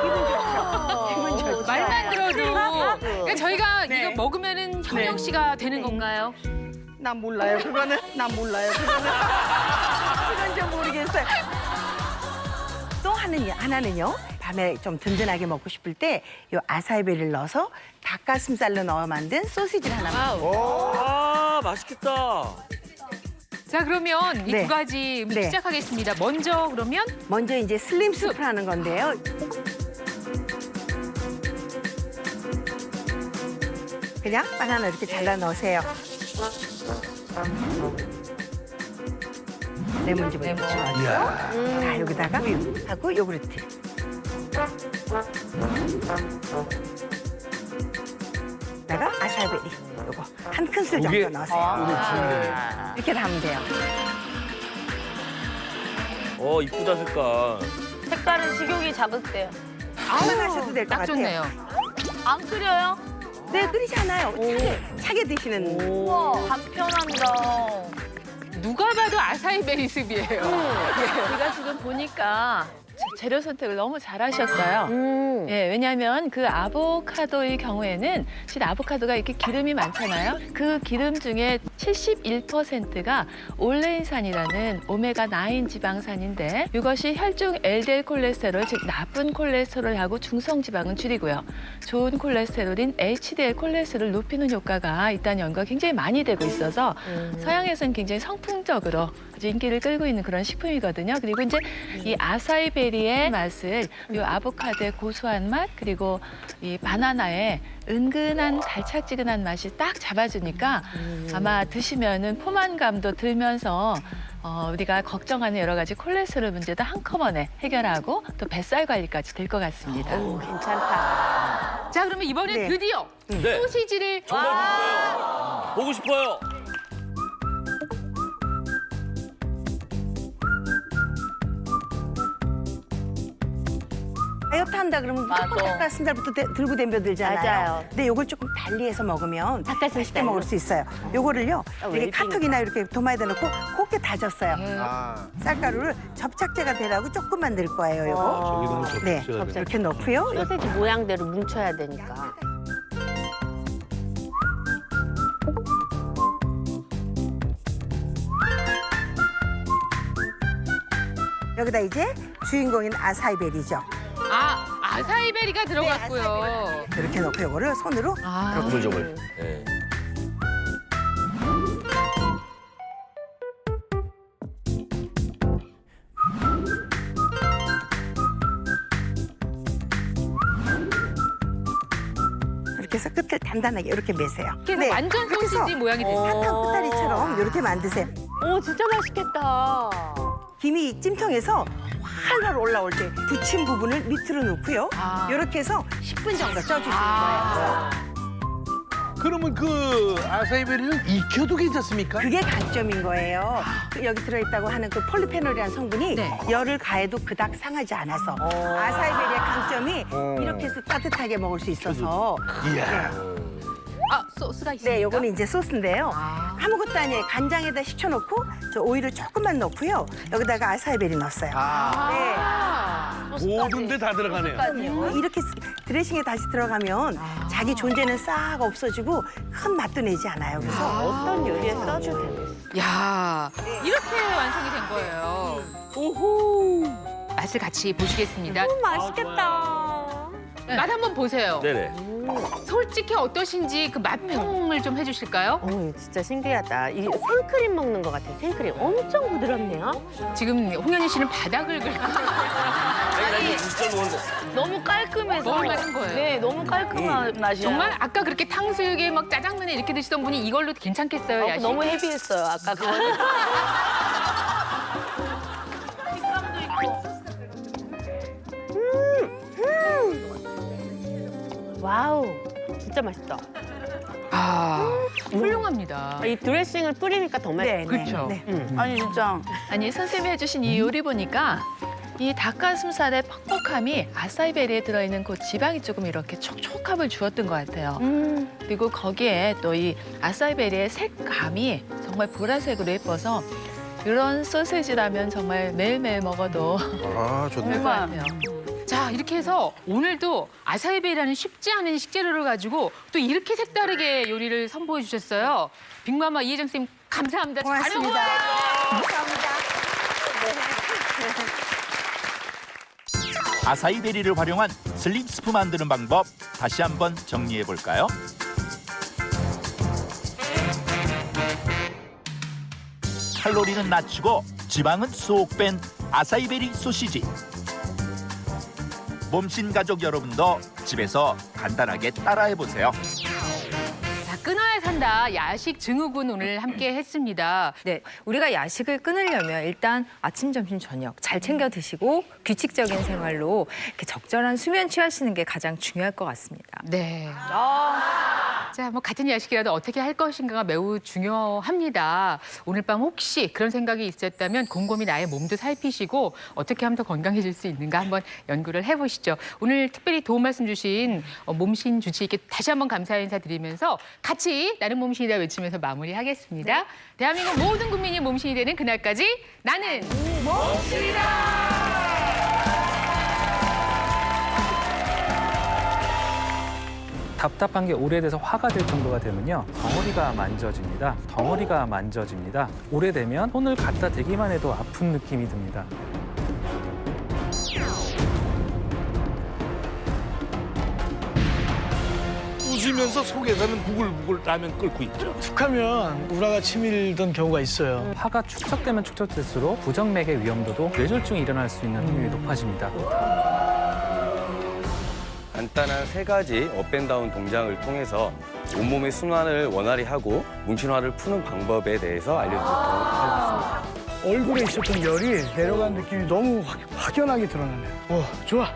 기분 좋죠? 기분 좋죠? 말만 들어도 그러니까 저희가 이거 먹으면은 현영 씨가 되는 건가요? 난 몰라요. 그거는 난 몰라요. 그건 좀 모르겠어요. 또 하나는요. 밤에 좀 든든하게 먹고 싶을 때 요 아사이베리를 넣어서 닭가슴살로 넣어 만든 소시지를 하나 만들어요. 아, 맛있겠다. 자, 그러면 이 네. 두 가지 음식 네. 시작하겠습니다. 먼저 그러면 먼저 이제 슬림숲을 하는 건데요. 그냥 바나나 이렇게 잘라 넣으세요. 레몬즙을 넣어가지고 자, 여기다가 우유하고 요구르트. 다가 아사이베리 요거 한 큰술 정도 넣으세요. 이렇게 하면 돼요. 이쁘다 색깔. 색깔은 식욕이 자극돼요. 안 하셔도 될 것 딱 같아요. 좋네요. 안 끓여요? 네, 끓이지 않아요. 차게 드시는. 우와, 간편합니다. 누가 봐도 아사이베리 숲이에요. 제가 지금 보니까 재료 선택을 너무 잘하셨어요. 예, 왜냐하면 그 아보카도의 경우에는 사실 아보카도가 이렇게 기름이 많잖아요. 그 기름 중에 71%가 올레인산이라는 오메가9 지방산인데 이것이 혈중 LDL 콜레스테롤, 즉 나쁜 콜레스테롤하고 중성 지방은 줄이고요. 좋은 콜레스테롤인 HDL 콜레스테롤을 높이는 효과가 있다는 연구가 굉장히 많이 되고 있어서 서양에서는 굉장히 성풍적으로 아주 인기를 끌고 있는 그런 식품이거든요. 그리고 이제 이 아사이베리의 맛을 이 아보카도의 고소한 맛 그리고 이 바나나의 은근한 달짝지근한 맛이 딱 잡아주니까 아마 드시면은 포만감도 들면서 우리가 걱정하는 여러 가지 콜레스테롤 문제도 한꺼번에 해결하고 또 뱃살 관리까지 될 것 같습니다. 괜찮다. 자, 그러면 이번엔 네. 드디어 네. 소시지를 정말 보고 싶어요. 다이어트 한다 그러면 무조건 맞아. 닭가슴살부터 들고 덤벼들잖아요. 맞아요. 근데 요걸 조금 달리해서 먹으면 닭가슴살. 맛있게 먹을 수 있어요. 요거를요 이렇게 웰빙. 카톡이나 이렇게 도마에다 넣고 곱게 다졌어요. 아, 쌀가루를 접착제가 되라고 조금만 넣을 거예요. 요거. 저기다 네, 이렇게 넣고요. 소세지 모양대로 뭉쳐야 되니까. 여기다 이제 주인공인 아사이베리죠. 아사이베리가 들어갔고요. 이렇게 넣고 요거를 손으로 물좀을. 네. 이렇게 해서 끝을 단단하게 이렇게 매세요. 이렇게 해서 완전 그렇게 해서 소시지 모양이 됐어요. 사탕 끝다리처럼 이렇게 만드세요. 오, 진짜 맛있겠다. 김이 찜통에서 활활 올라올 때 부침 부분을 밑으로 넣고요. 이렇게 해서 10분 정도 쪄주시는 거예요. 그러면 그 아사이베리는 익혀도 괜찮습니까? 그게 강점인 거예요. 그 여기 들어있다고 하는 그 폴리페놀이라는 성분이 열을 가해도 그닥 상하지 않아서 아사이베리의 강점이 이렇게 해서 따뜻하게 먹을 수 있어서 이야. 소스가 있습니까? 네, 요거는 이제 소스인데요. 아무것도 아니에요. 간장에다 식혀놓고 저 오일을 조금만 넣고요. 여기다가 아사이베리 넣었어요. 모든 데 다 들어가네요. 이렇게 드레싱에 다시 들어가면 자기 존재는 싹 없어지고 큰 맛도 내지 않아요. 그래서 어떤 요리에 써도 되겠어. 야, 이렇게 완성이 된 거예요. 오호. 맛을 같이 보시겠습니다. 맛있겠다. 맛 한번 보세요. 네네. 솔직히 어떠신지 그 맛평을 좀 해주실까요? 진짜 신기하다. 이 생크림 먹는 것 같아. 생크림 엄청 부드럽네요. 지금 홍현희 씨는 바닥을 긁고 아니, 진짜 먹는데. 너무 깔끔해서. 먹을만한 거예요. 네, 너무 깔끔한 맛이야. 정말 아까 그렇게 탕수육에 막 짜장면에 이렇게 드시던 분이 이걸로 괜찮겠어요, 야식? 너무 헤비했어요, 아까 그거. 와우, 진짜 맛있다. 훌륭합니다. 이 드레싱을 뿌리니까 더 맛있어. 그렇죠. 아니, 진짜. 아니 선생님이 해주신 이 요리 보니까 이 닭가슴살의 퍽퍽함이 아사이베리에 들어있는 그 지방이 조금 이렇게 촉촉함을 주었던 것 같아요. 그리고 거기에 또 이 아사이베리의 색감이 정말 보라색으로 예뻐서 이런 소세지라면 정말 매일매일 먹어도 좋을 것 같아요. 자, 이렇게 해서 오늘도 아사이베리라는 쉽지 않은 식재료를 가지고 또 이렇게 색다르게 요리를 선보여 주셨어요. 빅마마 이혜정 선생님 감사합니다. 고맙습니다. 감사합니다. 아사이베리를 활용한 슬립스프 만드는 방법 다시 한번 정리해 볼까요? 칼로리는 낮추고 지방은 쏙 뺀 아사이베리 소시지. 몸신 가족 여러분도 집에서 간단하게 따라해 보세요. 자, 끊어야 산다 야식 증후군 오늘 함께 했습니다. 네, 우리가 야식을 끊으려면 일단 아침, 점심, 저녁 잘 챙겨 드시고 규칙적인 생활로 이렇게 적절한 수면 취하시는 게 가장 중요할 것 같습니다. 네. 자, 뭐 같은 야식이라도 어떻게 할 것인가가 매우 중요합니다. 오늘 밤 혹시 그런 생각이 있었다면 곰곰이 나의 몸도 살피시고 어떻게 하면 더 건강해질 수 있는가 한번 연구를 해보시죠. 오늘 특별히 도움 말씀 주신 몸신 주치의께 다시 한번 감사 인사드리면서 같이 나는 몸신이다 외치면서 마무리하겠습니다. 대한민국 모든 국민이 몸신이 되는 그날까지 나는 몸신이다! 답답한 게 오래돼서 화가 될 정도가 되면요. 덩어리가 만져집니다. 덩어리가 만져집니다. 오래되면 손을 갖다 대기만 해도 아픈 느낌이 듭니다. 웃으면서 속에서는 부글부글 라면 끓고 있죠. 툭하면 우라가 치밀던 경우가 있어요. 화가 축적되면 축적될수록 부정맥의 위험도도 뇌졸중이 일어날 수 있는 확률이 높아집니다. 간단한 3가지 업앤다운 동작을 통해서 온몸의 순환을 원활히 하고 문신화를 푸는 방법에 대해서 알려드리도록 하겠습니다. 얼굴에 있었던 열이 내려간 느낌이 너무 확연하게 드러나네요. 좋아.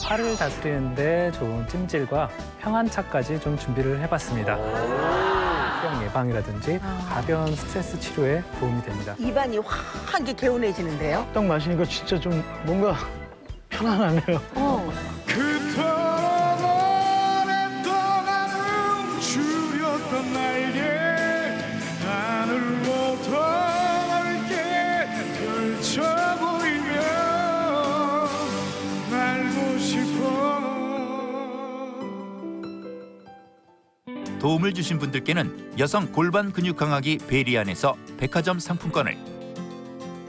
화를 다스리는데 좋은 찜질과 평안차까지 좀 준비를 해봤습니다. 병 예방이라든지 가벼운 스트레스 치료에 도움이 됩니다. 입안이 확하게 개운해지는데요. 딱 마시니까 진짜 좀 뭔가 편안하네요. 그토록 오랫동안 움츠렸던 날개 하늘로부터 넓게 펼쳐보이며 날고 싶어. 도움을 주신 분들께는 여성 골반 근육 강화기 베리안에서 백화점 상품권을,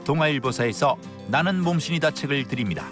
동아일보사에서 나는 몸신이다 책을 드립니다.